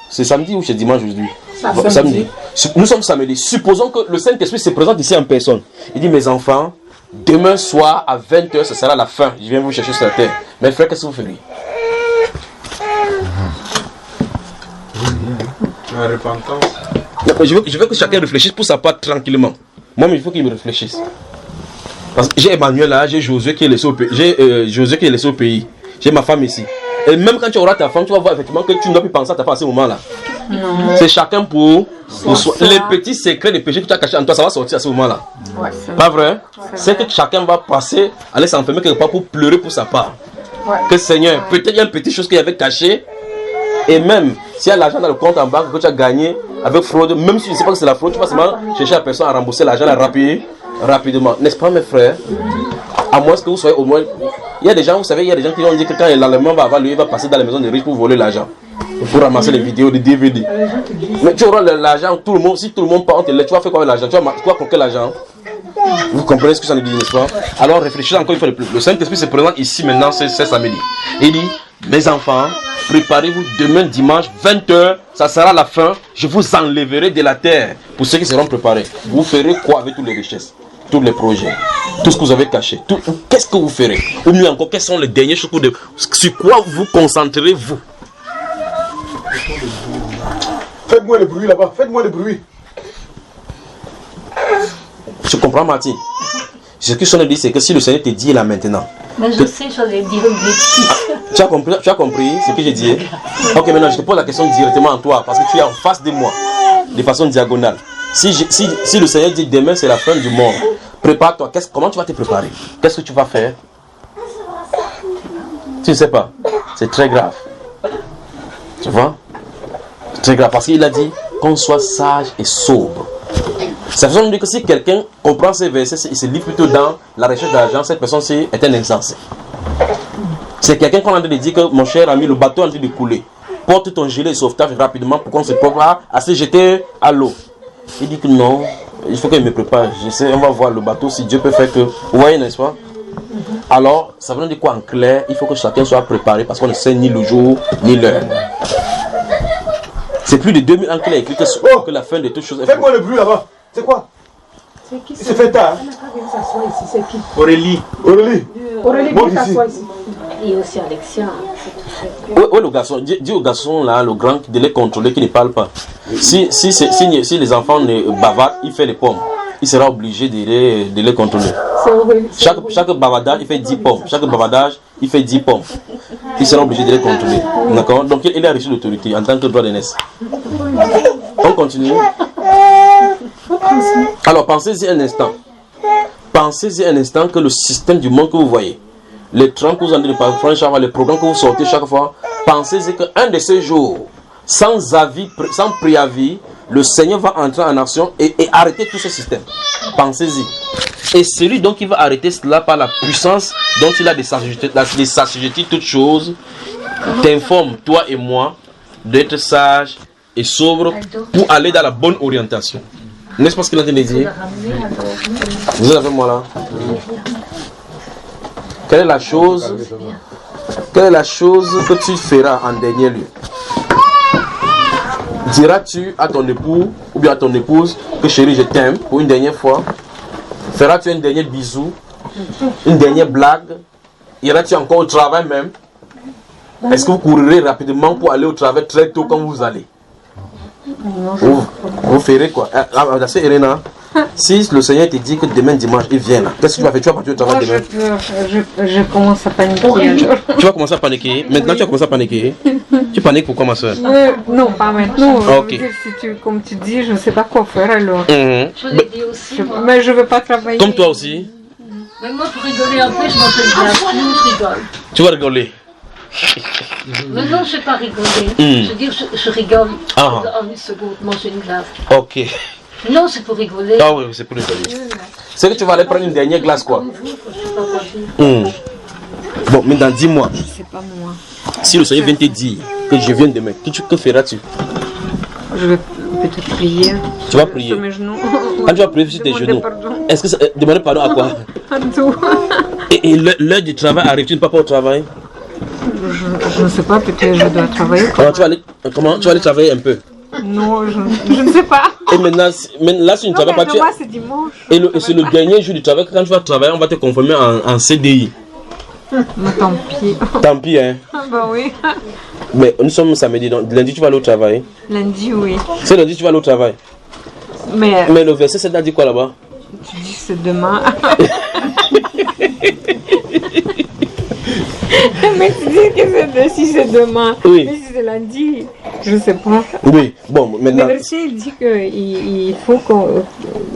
c'est samedi ou c'est dimanche aujourd'hui? Samedi. Nous sommes samedi. Supposons que le Saint-Esprit se présente ici en personne. Il dit, mes enfants, demain soir à 20h, ce sera la fin. Je viens vous chercher sur la terre. Mais frère, qu'est-ce que vous feriez? La repentance. Je veux que chacun réfléchisse pour sa part tranquillement. Moi, il faut qu'il me réfléchisse. Parce que j'ai Emmanuel là, j'ai Josué qui est laissé au pays. J'ai ma femme ici. Et même quand tu auras ta femme, tu vas voir effectivement que tu ne dois plus penser à ta femme à ce moment-là. C'est chacun pour soi. Les petits secrets des péchés que tu as cachés en toi, ça va sortir à ce moment-là. Ouais, pas vrai? C'est que chacun va passer, aller s'enfermer quelque part pour pleurer pour sa part. Ouais. Que Seigneur, peut-être il y a une petite chose qu'il avait cachée. Et même s'il y a l'argent dans le compte en banque que tu as gagné avec fraude, même si tu ne sais pas que c'est la fraude, tu vas seulement chercher la personne à rembourser l'argent rapidement. N'est-ce pas mes frères? À moins que vous soyez au moins... Il y a des gens, vous savez, il y a des gens qui vont dire que quand l'allemand va avoir lui, il va passer dans les maisons des riches pour voler l'argent. Pour ramasser les vidéos, les DVD. Mais tu auras l'argent, tout le monde, si tout le monde part, tu vas faire quoi avec l'argent? Tu vas croquer l'argent? Vous comprenez ce que ça nous dit, n'est-ce pas? Alors réfléchissez encore une fois de plus. Le Saint-Esprit se présente ici maintenant, c'est samedi. Il dit, mes enfants, préparez-vous demain dimanche, 20h, ça sera la fin. Je vous enlèverai de la terre. Pour ceux qui seront préparés, vous ferez quoi avec toutes les richesses? Tous les projets, tout ce que vous avez caché, qu'est-ce que vous ferez? Ou mieux encore, quelles sont les dernières choses sur quoi vous concentrez-vous? Faites-moi le bruit là-bas, faites-moi le bruit. Tu comprends, Martin? Ce que je te dis, c'est que si le Seigneur te dit là maintenant. Mais je sais, j'allais dire une bêtise. Tu as compris ce que j'ai dit? Ok, maintenant je te pose la question directement à toi parce que tu es en face de moi, de façon diagonale. Si le Seigneur dit demain c'est la fin du monde, prépare-toi. Comment tu vas te préparer? Qu'est-ce que tu vas faire? Tu ne sais pas. C'est très grave. Tu vois? C'est très grave parce qu'il a dit qu'on soit sage et sobre. Ça veut dire que si quelqu'un comprend ces versets, il se lit plutôt dans la recherche d'argent, cette personne-ci est un insensé. C'est quelqu'un qu'on a dit que mon cher ami, le bateau est en train de couler. Porte ton gilet de sauvetage rapidement pour qu'on se prépare à se jeter à l'eau. Il dit que non, il faut qu'il me prépare. Je sais, on va voir le bateau si Dieu peut faire que. Vous voyez, n'est-ce pas? Alors, ça veut dire quoi en clair? Il faut que chacun soit préparé parce qu'on ne sait ni le jour ni l'heure. C'est plus de 2000 ans qu'il a écrit que la fin de toutes choses est. Faites-moi le bruit là-bas. C'est quoi? C'est qui? C'est fait tard. C'est qui? Aurélie. Aurélie. Aurélie, qui s'assoit ici? Et aussi Alexia. Oui, le garçon, dis au garçon là, le grand, de les contrôler, qui ne parle pas. Si les enfants ne bavardent, il fait les pommes. Il sera obligé de les contrôler. Chaque bavardage, il fait 10 pommes. Chaque bavardage, il fait 10 pommes. Il sera obligé de les contrôler. D'accord? Donc il a reçu l'autorité en tant que droit d'aînesse. On continue. Alors pensez-y un instant. Pensez-y un instant que le système du monde que vous voyez, les trains que vous avez prendre chaque fois, les programmes que vous sortez chaque fois, pensez-y qu'un de ces jours, sans avis, sans préavis, le Seigneur va entrer en action et arrêter tout ce système. Pensez-y. Et celui donc qui va arrêter cela par la puissance dont il a de s'assujettir toutes choses, t'informe, toi et moi, d'être sage et sobre pour aller dans la bonne orientation. N'est-ce pas ce qu'il a dit? Vous êtes avec moi là? Quelle est la chose que tu feras en dernier lieu? Diras-tu à ton époux ou bien à ton épouse que chérie je t'aime pour une dernière fois? Feras-tu un dernier bisou? Une dernière blague? Iras-tu encore au travail même? Est-ce que vous courrez rapidement pour aller au travail très tôt quand vous allez? Vous ferez quoi? C'est Irena. Si le Seigneur te dit que demain dimanche il vient là, qu'est-ce que tu vas faire? Tu vas partir au travail demain? Je commence à paniquer. Tu vas commencer à paniquer. Maintenant tu vas commencer à paniquer. Tu paniques pourquoi ma soeur? Non, pas maintenant. Ok. Comme tu dis, je ne sais pas quoi faire alors. Je l'ai dit aussi. Mais je ne veux pas travailler. Comme toi aussi? Mais moi, pour rigoler un peu, je m'appelle Glace. Je rigole. Tu vas rigoler? Mais non, je ne vais pas rigoler. Je veux dire, je rigole. En une seconde, manger une glace. Ok. Non, c'est pour rigoler. Ah oui, c'est pour rigoler. C'est que tu vas aller prendre une dernière glace quoi? Bon, maintenant dis-moi. Je ne sais pas moi. Si le Seigneur vient te dire que je viens demain, que feras-tu? Je vais peut-être prier. Tu vas prier? Sur mes genoux. Ah, tu vas prier sur tes genoux. Est-ce que demander pardon à quoi? À tout. Et l'heure du travail arrive, tu ne pars pas au travail? Je ne sais pas, peut-être je dois travailler. Comment tu vas aller travailler un peu? Non, je ne sais pas. Et maintenant, là, si tu ne travailles pas, moi, c'est dimanche. Et c'est le dernier jour du travail, quand tu vas travailler, on va te conformer en CDI. Mais tant pis. Tant pis, hein. Bah oui. Mais nous sommes samedi, donc lundi tu vas aller au travail. Lundi, oui. C'est lundi tu vas aller au travail. Mais le verset 7 a dit quoi là-bas? Tu dis c'est demain. Mais tu dis que si c'est demain. Oui. Mais si c'est lundi, je ne sais pas. Oui, bon, maintenant. Le verset il dit qu'il faut qu'on.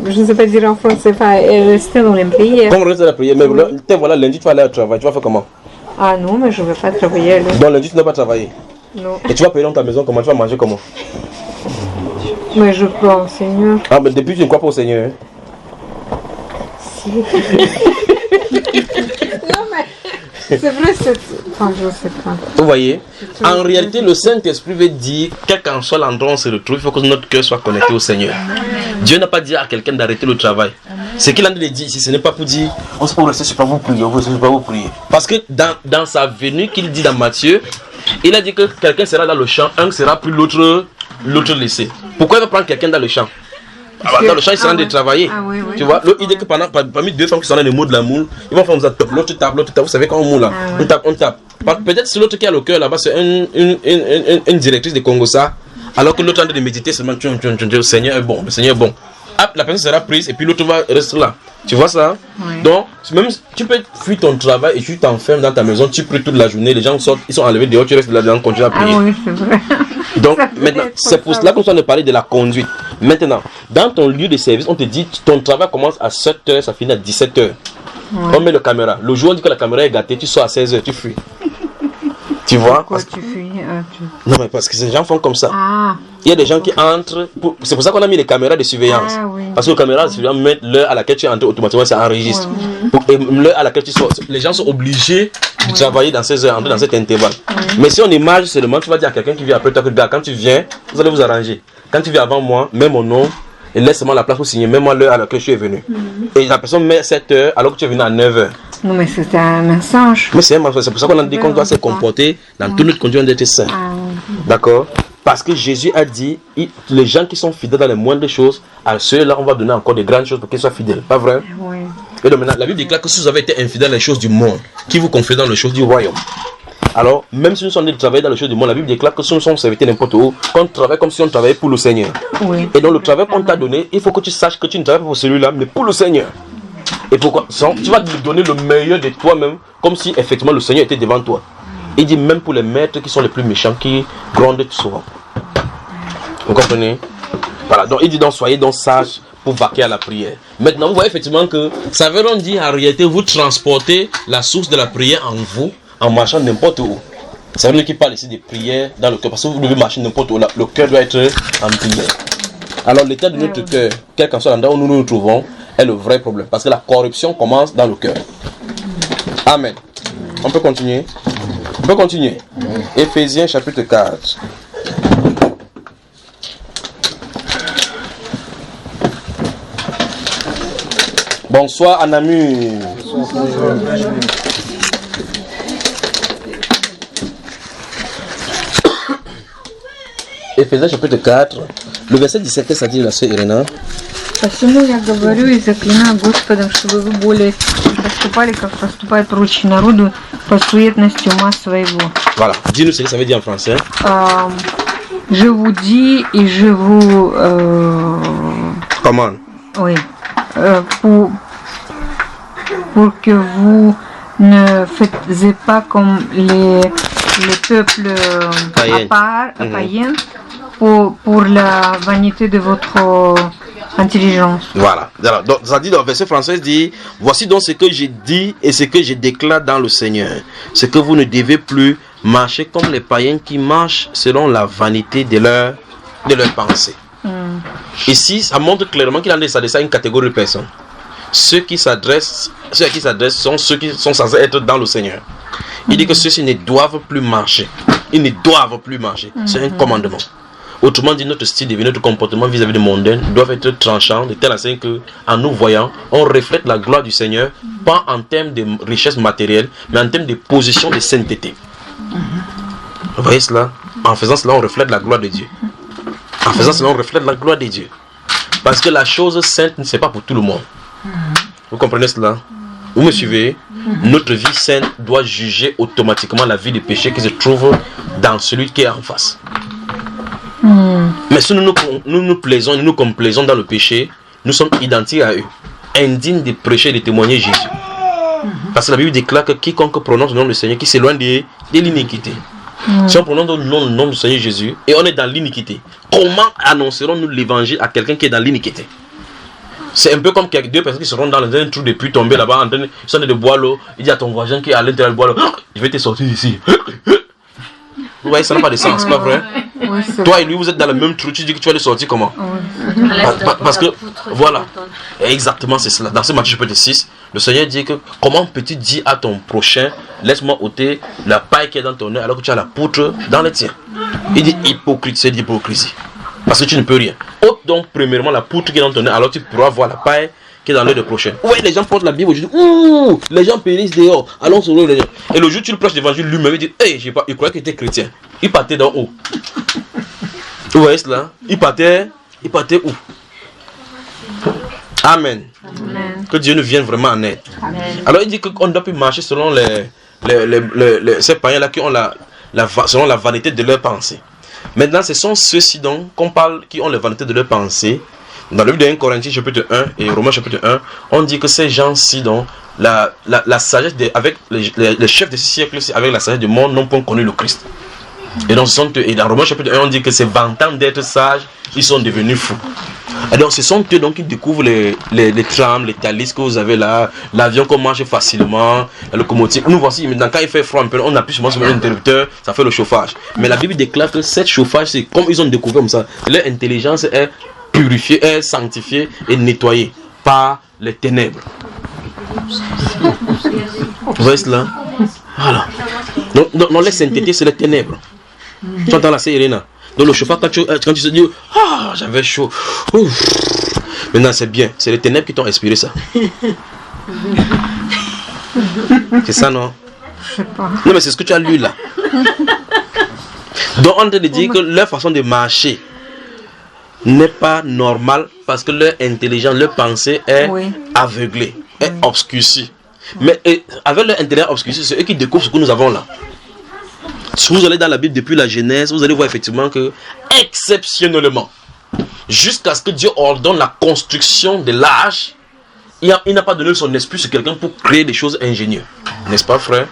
Je ne sais pas dire en français, rester dans les prières. Comme rester dans la prière, mais voilà, lundi tu vas aller au travail, tu vas faire comment? Ah non, mais je ne vais pas travailler. Alors. Donc lundi tu ne vas pas travailler? Non. Et tu vas payer dans ta maison comment? Tu vas manger comment? Mais je crois au Seigneur. Ah, mais depuis tu ne crois pas au Seigneur? Si. Non, mais c'est vrai, enfin, je ne sais pas. Vous voyez? En réalité, le Saint-Esprit veut dire, quel qu'en soit l'endroit où on se retrouve, il faut que notre cœur soit connecté au Seigneur. Dieu n'a pas dit à quelqu'un d'arrêter le travail. Ce qu'il a dit ici, ce n'est pas pour dire, on se peut rester sur pas vous prier, on ne pas vous prier. Parce que dans sa venue qu'il dit dans Matthieu, il a dit que quelqu'un sera dans le champ, un sera pris, l'autre laissé. Pourquoi il va prendre quelqu'un dans le champ? Dans le champ, il sera en train de travailler. Oui. Tu vois, l'autre, il dit que parmi deux femmes qui sont dans les mots de la moule, ils vont faire comme ça, l'autre tape, vous savez quand on moule là, on tape. Peut-être c'est l'autre qui a le cœur là-bas, c'est une directrice de Congosa, alors que l'autre est en train de méditer seulement, le Seigneur est bon, le Seigneur est bon. Ah, la personne sera prise et puis l'autre va rester là. Tu vois ça? Oui. Donc, même tu peux fuir ton travail et tu t'enfermes dans ta maison, tu pries toute la journée, les gens sortent, ils sont enlevés dehors, tu restes là-dedans, continue à prier. Ah oui, c'est vrai. Donc, maintenant, c'est pour cela qu'on est en train de parler de la conduite. Maintenant, dans ton lieu de service, on te dit, ton travail commence à 7h, ça finit à 17h. Ouais. On met la caméra. Le jour où on dit que la caméra est gâtée, tu sors à 16h, tu fuis. Tu vois? Pourquoi tu fuis? Non, mais parce que ces gens font comme ça. Ah. Il y a des gens qui entrent. C'est pour ça qu'on a mis les caméras de surveillance. Ah, oui. Parce que les caméras de surveillance mettent l'heure à laquelle tu entres automatiquement, ça enregistre. Ouais. Et l'heure à laquelle tu sors. Les gens sont obligés de travailler dans ces heures, entrer dans cet intervalle. Mais si on image seulement, tu vas dire à quelqu'un qui vient après toi que quand tu viens, vous allez vous arranger. Quand tu viens avant moi, mets mon nom et laisse-moi la place pour signer. Mets-moi l'heure à laquelle je suis venu. Et la personne met 7 heures alors que tu es venu à 9 heures. Non, mais c'est un mensonge. Mais c'est un mensonge. C'est pour ça qu'on a dit qu'on doit se comporter dans toute notre conduite d'être saint. D'accord? Parce que Jésus a dit, les gens qui sont fidèles dans les moindres choses, à ceux-là, on va donner encore de grandes choses pour qu'ils soient fidèles. Pas vrai? Oui. Et donc maintenant, la Bible déclare que si vous avez été infidèles dans les choses du monde, qui vous confie dans les choses du royaume. Alors, même si nous sommes travailler dans les choses du monde, la Bible déclare que si nous sommes serviteurs n'importe où, qu'on travaille comme si on travaillait pour le Seigneur. Oui. Et donc le travail qu'on t'a donné, il faut que tu saches que tu ne travailles pas pour celui-là, mais pour le Seigneur. Et pourquoi? Tu vas te donner le meilleur de toi-même, comme si effectivement le Seigneur était devant toi. Il dit même pour les maîtres qui sont les plus méchants, qui grondent souvent. Vous comprenez? Voilà, donc il dit donc soyez donc sages pour vaquer à la prière. Maintenant, vous voyez effectivement que ça veut donc dire en réalité, vous transportez la source de la prière en vous, en marchant n'importe où. Ça veut dire qu'il parle ici des prières dans le cœur, parce que vous devez marcher n'importe où, le cœur doit être en prière. Alors l'état de notre cœur, quel qu'en soit l'endroit où nous nous trouvons, est le vrai problème, parce que la corruption commence dans le cœur. Amen. On peut continuer? On peut continuer. Éphésiens chapitre 4. Bonsoir Anamur. Éphésiens chapitre 4, le verset 17, ça dit la sœur Irena. Посему я говорю и заклинаю Господом, чтобы вы более поступали, как поступает прочий народу, по суетности ума своего. Voilà, dis-nous ce que ça veut dire en français. Je vous dis et je vous... Comment? Oui. Pour que vous ne faites pas comme les peuples à part, païens, pour la vanité de votre intelligence. Voilà. Donc, ça dit dans le verset français, dit, voici donc ce que j'ai dit et ce que je déclare dans le Seigneur. C'est que vous ne devez plus marcher comme les païens qui marchent selon la vanité de leurs pensées. Ici, ça montre clairement qu'il en est s'adresse à une catégorie de personnes. Ceux à qui s'adressent sont ceux qui sont censés être dans le Seigneur. Il dit que ceux-ci ne doivent plus marcher. Ils ne doivent plus marcher. C'est un commandement. Autrement dit, notre style de vie, notre comportement vis-à-vis des mondains doivent être tranchants, de telle enseigne que, en nous voyant, on reflète la gloire du Seigneur, pas en termes de richesse matérielle, mais en termes de position de sainteté. Vous voyez cela? En faisant cela, on reflète la gloire de Dieu. En faisant cela, on reflète la gloire de Dieu. Parce que la chose sainte, ce n'est pas pour tout le monde. Vous comprenez cela? Vous me suivez? Notre vie sainte doit juger automatiquement la vie de péché qui se trouve dans celui qui est en face. Mais si nous nous plaisons, nous nous complaisons dans le péché, nous sommes identiques à eux, indignes de prêcher et de témoigner Jésus. Parce que la Bible déclare que quiconque prononce le nom du Seigneur qui s'éloigne de l'iniquité. Si on prononce le nom du Seigneur Jésus et on est dans l'iniquité, comment annoncerons-nous l'évangile à quelqu'un qui est dans l'iniquité? C'est un peu comme deux personnes qui seront dans un trou de puits tombés là-bas, ils sont en train de boire l'eau. Il dit à ton voisin qui est à l'intérieur de boire l'eau, je vais te sortir ici. Vous voyez, ça n'a pas de sens, pas vrai? Oui, toi et lui, vous êtes dans le même trou, tu dis que tu vas le sortir comment? Parce que, voilà, exactement c'est cela. Dans ce Matthieu chapitre 6, le Seigneur dit que comment peux-tu dire à ton prochain, laisse-moi ôter la paille qui est dans ton œil alors que tu as la poutre dans le tien? Il dit hypocrite, c'est l'hypocrisie. Parce que tu ne peux rien. Ôte donc premièrement la poutre qui est dans ton œil alors tu pourras voir la paille qui est dans l'œil de prochain. Ouais, les gens portent la Bible aujourd'hui. Ouh, les gens périssent dehors. Allons sur l'eau. Et le jour où tu le prêches l'évangile lui-même, il dit hey, il croyait qu'il était chrétien. Il partait d'en haut. Vous voyez cela? Il partait où? Amen. Amen. Que Dieu nous vienne vraiment en aide. Amen. Alors il dit qu'on ne doit plus marcher selon ces païens-là qui ont selon la vanité de leur pensée. Maintenant, ce sont ceux-ci donc qu'on parle qui ont la vanité de leur pensée. Dans le livre de 1 Corinthiens chapitre 1 et Romains chapitre 1, on dit que ces gens-ci, donc, la sagesse avec les chefs de ce siècle, avec la sagesse du monde, n'ont pas connu le Christ. Et donc, et dans Romains chapitre 1, on dit que ces vantant d'être sages, ils sont devenus fous. Et donc, ce sont eux donc qui découvrent les trams, les thalys que vous avez là, l'avion qu'on marche facilement, la locomotive. Nous voici, maintenant, quand il fait froid un peu, on appuie sur l'interrupteur, ça fait le chauffage. Mais la Bible déclare que ce chauffage, c'est comme ils ont découvert comme ça, leur intelligence est purifiée, est sanctifiée et nettoyée par les ténèbres. Vous voyez cela? Voilà. Donc les saintetés, c'est les ténèbres. Tu entends la Irina? Donc le chauffage, quand tu te dis, ah, j'avais chaud. Ouf. Maintenant, c'est bien. C'est les ténèbres qui t'ont inspiré ça. C'est ça, non? Je sais pas. Non, mais c'est ce que tu as lu là. Donc on te dit que leur façon de marcher n'est pas normale parce que leur intelligence, leur pensée est aveuglée, est obscurcie. Mais avec leur intelligence obscurcie, c'est eux qui découvrent ce que nous avons là. Si vous allez dans la Bible depuis la Genèse, vous allez voir effectivement que, exceptionnellement, jusqu'à ce que Dieu ordonne la construction de l'arche, il n'a pas donné son esprit sur quelqu'un pour créer des choses ingénieuses. N'est-ce pas, frère?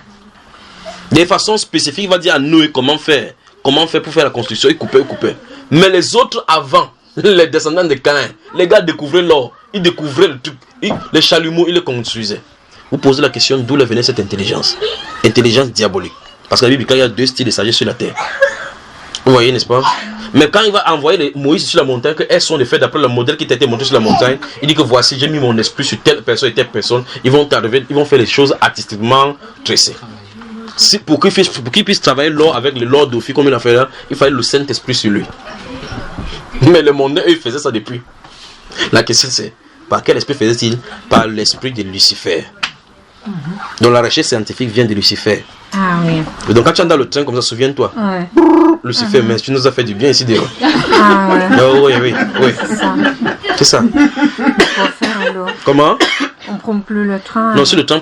De façon spécifique, il va dire à Noé comment faire pour faire la construction, il coupait. Mais les autres avant, les descendants de Caïn, les gars découvraient l'or, ils découvraient le truc, les chalumeaux, ils les construisaient. Vous posez la question d'où venait cette intelligence? Intelligence diabolique. Parce que la Bible, il y a deux styles de sagesse sur la terre. Vous voyez, n'est-ce pas? Mais quand il va envoyer Moïse sur la montagne, qu'elles sont les faits d'après le modèle qui t'a été montré sur la montagne, il dit que voici, j'ai mis mon esprit sur telle personne et telle personne. Ils vont faire les choses artistiquement tracées. Pour qu'il puisse travailler l'or avec le Lord d'Ophi comme il a fait là, il fallait le Saint-Esprit sur lui. Mais le monde, eux, ils faisaient ça depuis. La question c'est, par quel esprit faisait-il? Par l'esprit de Lucifer. Donc la recherche scientifique vient de Lucifer. Ah oui. Et donc quand tu es dans le train comme ça, souviens-toi. Ouais. Lucifer, mais tu nous as fait du bien ici dehors. Ah ouais. Oui. C'est ça. Comment? On prend plus le train. Non, si le train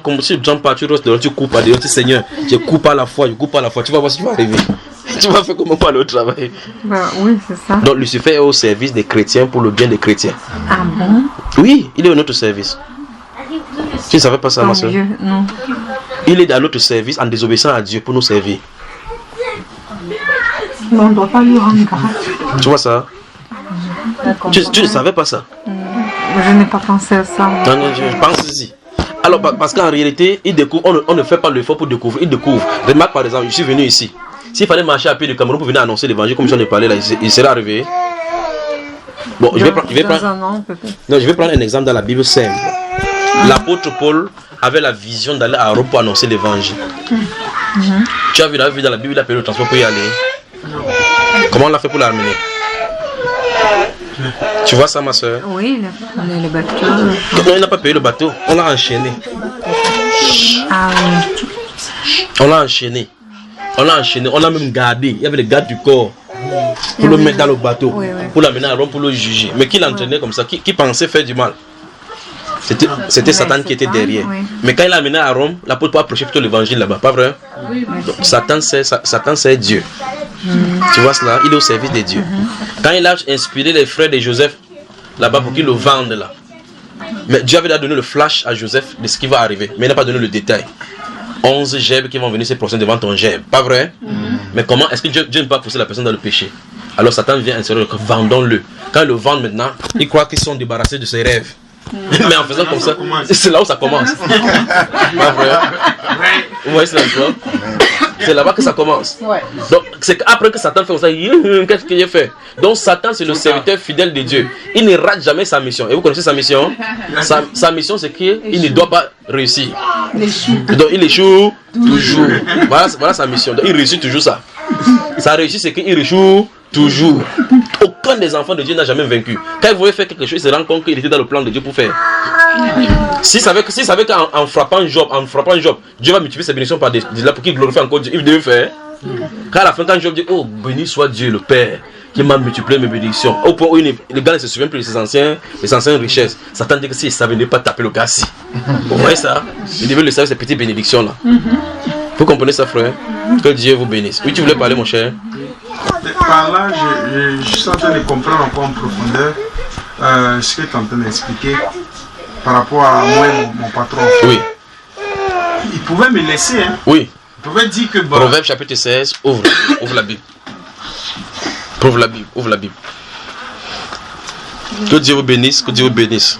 part, tu restes dehors, tu coupes à dehors, tu dis Seigneur, je coupe à la fois, tu vas voir ce qui va arriver. Tu vas faire comment pour aller au travail. Bah oui, c'est ça. Donc Lucifer est au service des chrétiens pour le bien des chrétiens. Ah bon? Oui, il est à notre service. Tu ne savais pas ça, ma soeur? Non. Il est à notre service en désobéissant à Dieu pour nous servir. Mais on ne doit pas lui rendre grâce. Tu vois ça? Tu ne savais pas ça? Je n'ai pas pensé à ça. Non, je pense ici. Alors, parce qu'en réalité, on ne fait pas l'effort pour découvrir. Il découvre. Remarque par exemple, je suis venu ici. S'il fallait marcher à pied de Cameroun pour venir annoncer l'évangile, comme j'en ai parlé là, il serait arrivé. Bon, je vais prendre un exemple dans la Bible simple. L'apôtre Paul avait la vision d'aller à Rome pour annoncer l'évangile. Tu as vu dans la Bible, il a payé le transport pour y aller. Comment on l'a fait pour l'amener? Tu vois ça, ma soeur? Oui, le bateau. Non, il n'a pas payé le bateau, on l'a enchaîné. Ah oui. On l'a enchaîné, on l'a même gardé. Il y avait les gardes du corps pour le mettre dans le bateau, pour l'amener à Rome, pour le juger. Mais qui l'entraînait comme ça, qui pensait faire du mal? C'était Satan qui était derrière. Oui. Mais quand il l'a amené à Rome, l'apôtre Paul a prêché plutôt l'évangile là-bas, pas vrai? Donc, Satan c'est Dieu. Tu vois cela? Il est au service de Dieu. Quand il a inspiré les frères de Joseph là-bas pour qu'ils le vendent là, mais Dieu avait donné le flash à Joseph de ce qui va arriver, mais il n'a pas donné le détail. 11 gerbes qui vont venir se prosterner devant ton gerbe, pas vrai? Mais comment est-ce que Dieu ne peut pas pousser la personne dans le péché? Alors Satan vient insérer, vendons-le. Quand ils le vendent maintenant, ils croient qu'ils sont débarrassés de ses rêves. Mais en faisant comme ça, c'est là où ça commence. Pas vrai? Vous voyez cela? C'est là-bas que ça commence. Donc c'est après que Satan fait comme ça, qu'est-ce qu'il a fait? Donc Satan c'est le serviteur fidèle de Dieu. Il ne rate jamais sa mission. Et vous connaissez sa mission? Sa mission c'est qu'il ne doit pas réussir. Donc il échoue toujours. Voilà sa mission. Donc il réussit toujours ça. Sa réussite c'est qu'il échoue toujours. Aucun des enfants de Dieu n'a jamais vaincu. Quand il voulait faire quelque chose, il se rend compte qu'il était dans le plan de Dieu pour faire. S'il savait qu'en frappant Job, Dieu va multiplier ses bénédictions par des là pour qu'il glorifie encore Dieu, il devait faire. Quand à la fin, quand Job dit, oh, béni soit Dieu le Père, qui m'a multiplié mes bénédictions. Au point où le gars ne se souvient plus de ses anciennes richesses. Satan dit que s'il savait ne pas taper le gars-ci. Vous voyez ça? Il devait le savoir ces petites bénédictions là. Vous comprenez ça, frère? Que Dieu vous bénisse. Oui, tu voulais parler, mon cher? Par là, je suis en train de comprendre encore en profondeur ce que tu es en train d'expliquer par rapport à moi et mon patron. Oui. Il pouvait me laisser, hein? Oui. Il pouvait dire que... Bah, Proverbe chapitre 16, ouvre la Bible. Ouvre la Bible. Que Dieu vous bénisse, que Dieu vous bénisse.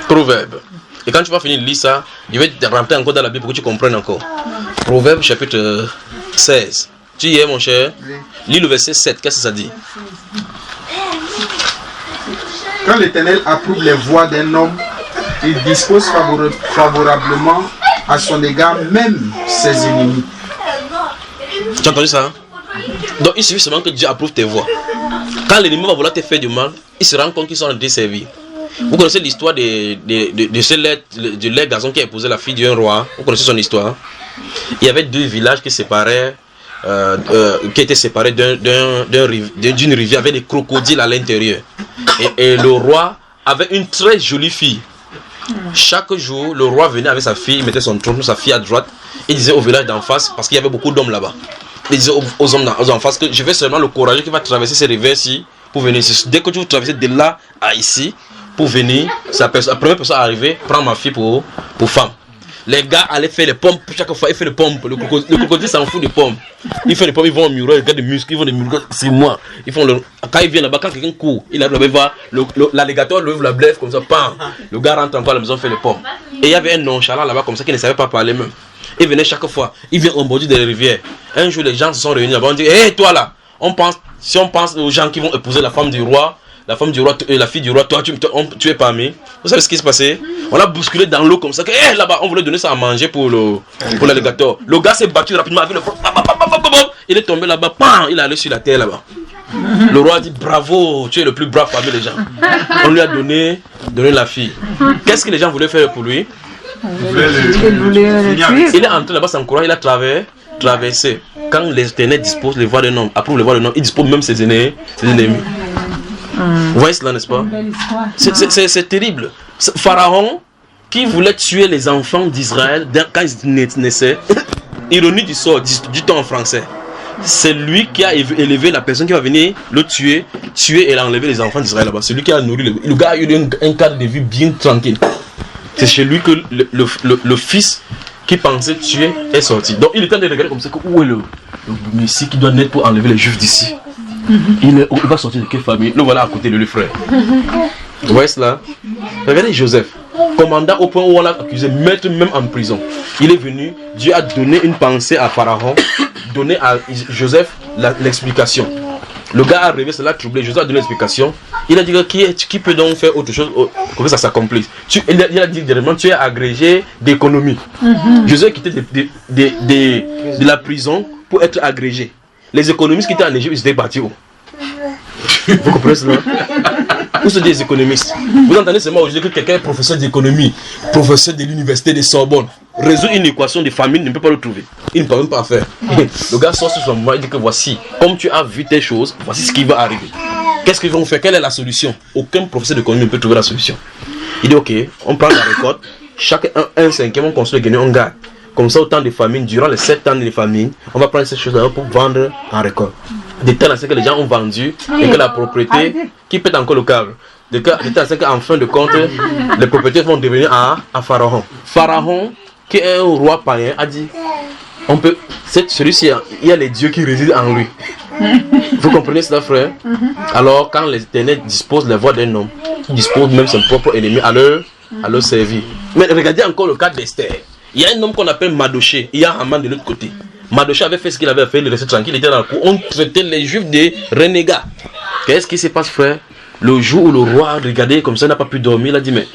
Proverbe. Et quand tu vas finir de lire ça, je vais te rentrer encore dans la Bible pour que tu comprennes encore. Proverbe chapitre 16. Tu y es, mon cher? Lis le verset 7. Qu'est-ce que ça dit? Quand l'Éternel approuve les voies d'un homme, il dispose favorablement à son égard même ses ennemis. Tu as entendu ça? Donc il suffit seulement que Dieu approuve tes voies. Quand l'ennemi va vouloir te faire du mal, il se rend compte qu'ils sont en train de te servir. Vous connaissez l'histoire de ce laid garçon qui a épousé la fille d'un roi. Vous connaissez son histoire? Il y avait deux villages qui séparaient, qui étaient séparés d'une rivière avec des crocodiles à l'intérieur. Et le roi avait une très jolie fille. Chaque jour, le roi venait avec sa fille, il mettait son trône, sa fille à droite. Il disait au village d'en face, parce qu'il y avait beaucoup d'hommes là-bas. Il disait aux hommes d'en face que je vais seulement le courageux qui va traverser ces rivières-ci pour venir ici. Dès que tu veux traverser de là à ici, pour venir, la première personne à arriver prend ma fille pour femme. Les gars allaient faire les pompes, chaque fois ils font les pompes. Le crocodile s'en fout des pompes. Ils font les pompes, ils vont au mur, ils regardent des muscles, ils vont des muscles, c'est moi. Quand ils viennent là-bas, quand quelqu'un court, il arrive là-bas, l'alligator lui ouvre la blève comme ça, pam. Le gars rentre encore à la maison, fait les pompes. Et il y avait un nonchalant là-bas comme ça qui ne savait pas parler même. Il venait chaque fois, il vient au bord des rivières. Un jour, les gens se sont réunis là-bas, on dit, hé toi là, si on pense aux gens qui vont épouser la femme du roi, la fille du roi, toi tu es parmi. Vous savez ce qui s'est passé? On l'a bousculé dans l'eau comme ça, que là-bas, on voulait donner ça à manger pour l'alligator. Le gars s'est battu rapidement avec le... Il est tombé là-bas, il est allé sur la terre là-bas. Le roi a dit, bravo, tu es le plus brave parmi les gens. On lui a donné la fille. Qu'est-ce que les gens voulaient faire pour lui? Il est entré là-bas sans courage, il a traversé. Quand les Éternels disposent les voies d'un homme, approuve les voies d'un homme, il dispose même ses ennemis. Vous voyez cela, n'est-ce pas? C'est terrible. Pharaon, qui voulait tuer les enfants d'Israël quand ils naissaient, ironie du sort, du temps en français, c'est lui qui a élevé la personne qui va venir le tuer et enlever les enfants d'Israël là-bas. C'est lui qui a nourri le gars a eu un cadre de vie bien tranquille. C'est chez lui que le fils qui pensait tuer est sorti. Donc il est en train de regarder comme ça, où est le Messie qui doit naître pour enlever les Juifs d'ici. Il va sortir de quelle famille? Le voilà à côté de lui, frère. Vous voyez cela? Regardez Joseph, commandant au point où on l'a accusé, mettre même en prison. Il est venu, Dieu a donné une pensée à Pharaon, donné à Joseph l'explication. Le gars a rêvé, cela a troublé. Joseph a donné l'explication. Il a dit qui peut donc faire autre chose pour que ça s'accomplisse. Il a dit directement, tu es agrégé d'économie. Joseph a quitté de la prison pour être agrégé. Les économistes qui étaient en Égypte, ils étaient partis où? Vous comprenez cela? Où sont des économistes? Vous entendez seulement aujourd'hui que quelqu'un est professeur d'économie, professeur de l'université de Sorbonne, résoudre une équation de famine, il ne peut pas le trouver. Il ne peut même pas faire. Le gars sort sur son moment, il dit que voici, comme tu as vu tes choses, voici ce qui va arriver. Qu'est-ce qu'ils vont faire? Quelle est la solution? Aucun professeur d'économie ne peut trouver la solution. Il dit ok, on prend la récolte, chacun un cinquième, on construit le gagnant, on garde. Comme ça, au temps de famine, durant les 7 ans de famine, on va prendre ces choses-là pour vendre en récolte. De telle façon que les gens ont vendu et que la propriété, qui pète encore le câble, de telle façon qu'en fin de compte, les propriétés vont devenir à Pharaon. Pharaon, qui est un roi païen, a dit, celui-ci, il y a les dieux qui résident en lui. Vous comprenez cela, frère? Alors, quand les Éternels disposent les voies d'un homme, ils disposent même son propre ennemi à leur servir. Mais regardez encore le cas d'Esther. Il y a un homme qu'on appelle Mardochée, il y a Haman de l'autre côté. Mardochée avait fait ce qu'il avait fait, il restait tranquille, il était dans la cour. On traitait les Juifs des renégats. Qu'est-ce qui se passe, frère? Le jour où le roi regardait comme ça, il n'a pas pu dormir, il a dit, mais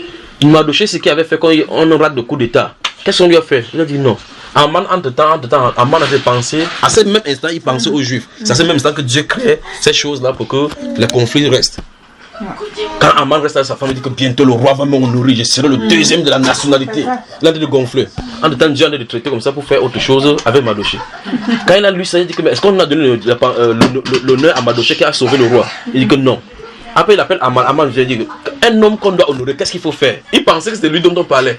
Mardochée, ce qu'il avait fait quand on rate le coup d'état, qu'est-ce qu'on lui a fait? Il a dit non. Haman, entre-temps, Haman avait pensé, à ce même instant, il pensait aux Juifs. C'est à ce même instant que Dieu crée ces choses-là pour que les conflits restent. Quand Haman reste avec sa femme, il dit que bientôt le roi va m'honorer, je serai le deuxième de la nationalité. Il a dit de gonfler. En temps, Dieu a dit de traiter comme ça pour faire autre chose avec Mardochée. Quand il a lu ça, il dit que est-ce qu'on a donné l'honneur à Mardochée qui a sauvé le roi? Il dit que non. Après, il appelle Aman. Aman, je dis, un homme qu'on doit honorer, qu'est-ce qu'il faut faire? Il pensait que c'était lui dont on parlait.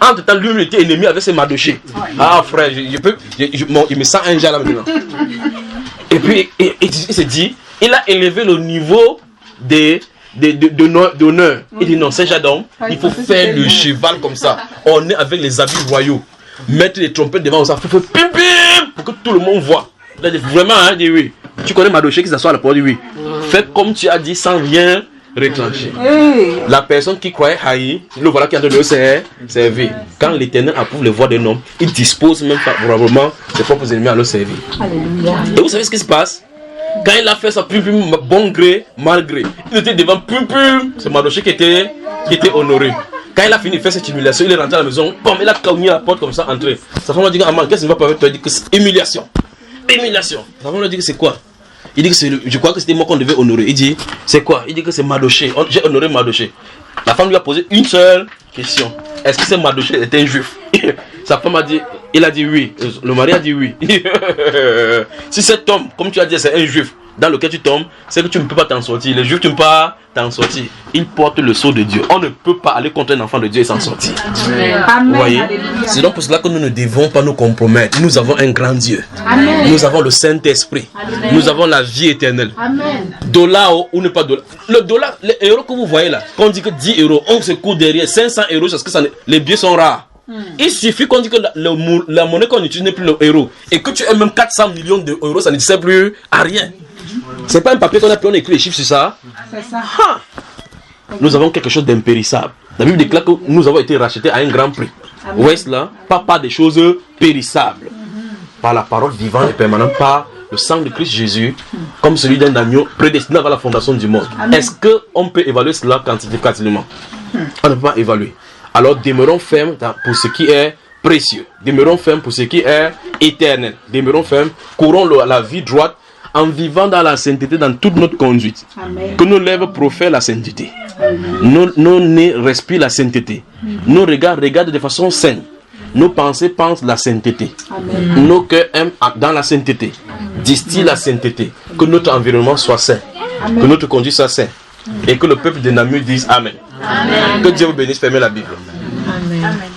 Entre temps, lui, il était ennemi avec ses Mardoché. Ah, frère, il me sent un gars là maintenant. Et puis, il se dit, il a élevé le niveau d'honneur. Il dit non, c'est Jadon, il faut faire le cheval comme ça. On est avec les habits royaux. Mettre les trompettes devant ça, pour que tout le monde voit. Il a dit vraiment, hein, il dit oui. Tu connais Mardoché qui s'assoit à la porte, dit oui. Fais comme tu as dit sans rien réclencher. La personne qui croyait haïr, le voilà qui est en train de le servir. Quand l'Éternel approuve les voies d'un homme, il dispose même favorablement ses propres ennemis à le servir. Et vous savez ce qui se passe? Quand il a fait ça, bon gré, mal gré, il était devant c'est Mardoché qui était honoré. Quand il a fini de faire cette humiliation, il est rentré à la maison, il a cogné la porte comme ça, entré. Sa femme a dit, Aman, qu'est-ce qui ne va pas avec toi? Il dit que c'est humiliation. Humiliation. Sa femme a dit que c'est quoi? Il dit que je crois que c'était moi qu'on devait honorer. Il dit, c'est quoi? Il dit que c'est Mardoché. J'ai honoré Mardoché. La femme lui a posé une seule question. Est-ce que c'est Mardoché était un juif? Sa femme a dit, il a dit oui. Le mari a dit oui. Si cet homme, comme tu as dit, c'est un juif dans lequel tu tombes, c'est que tu ne peux pas t'en sortir. Les juifs, tu ne peux pas t'en sortir. Il porte le sceau de Dieu. On ne peut pas aller contre un enfant de Dieu et s'en sortir. Amen. Vous voyez? C'est donc pour cela que nous ne devons pas nous compromettre. Nous avons un grand Dieu. Amen. Nous avons le Saint-Esprit. Amen. Nous avons la vie éternelle. Amen. Dollar ou ne pas dollar. Le dollar, les euros que vous voyez là, quand on dit que 10 euros, on se court derrière 500 euros parce que les billets sont rares. Il suffit qu'on dise que la monnaie qu'on utilise n'est plus l'euro et que tu aies même 400 millions d'euros, ça ne sert plus à rien. C'est pas un papier qu'on a pris, on écrit les chiffres sur ça. C'est ça. Nous avons quelque chose d'impérissable. La Bible déclare que nous avons été rachetés à un grand prix. Vous voyez cela? Pas par des choses périssables. Par la parole vivante et permanente, par le sang de Christ Jésus, comme celui d'un agneau prédestiné avant la fondation du monde. Est-ce qu'on peut évaluer cela quantitativement? On ne peut pas évaluer. Alors demeurons fermes pour ce qui est précieux. Demeurons fermes pour ce qui est éternel. Demeurons fermes, courons la vie droite en vivant dans la sainteté dans toute notre conduite. Amen. Que nos lèvres profèrent la sainteté. Nos nez respirent la sainteté. Nos regards regardent de façon saine. Nos pensées pensent la sainteté. Amen. Nos cœurs aiment dans la sainteté. Distillent la sainteté. Que notre environnement soit sain. Amen. Que notre conduite soit saine. Et que le peuple de Namur dise Amen. Amen. Que Dieu vous bénisse. Fermez la Bible. Amen. Amen.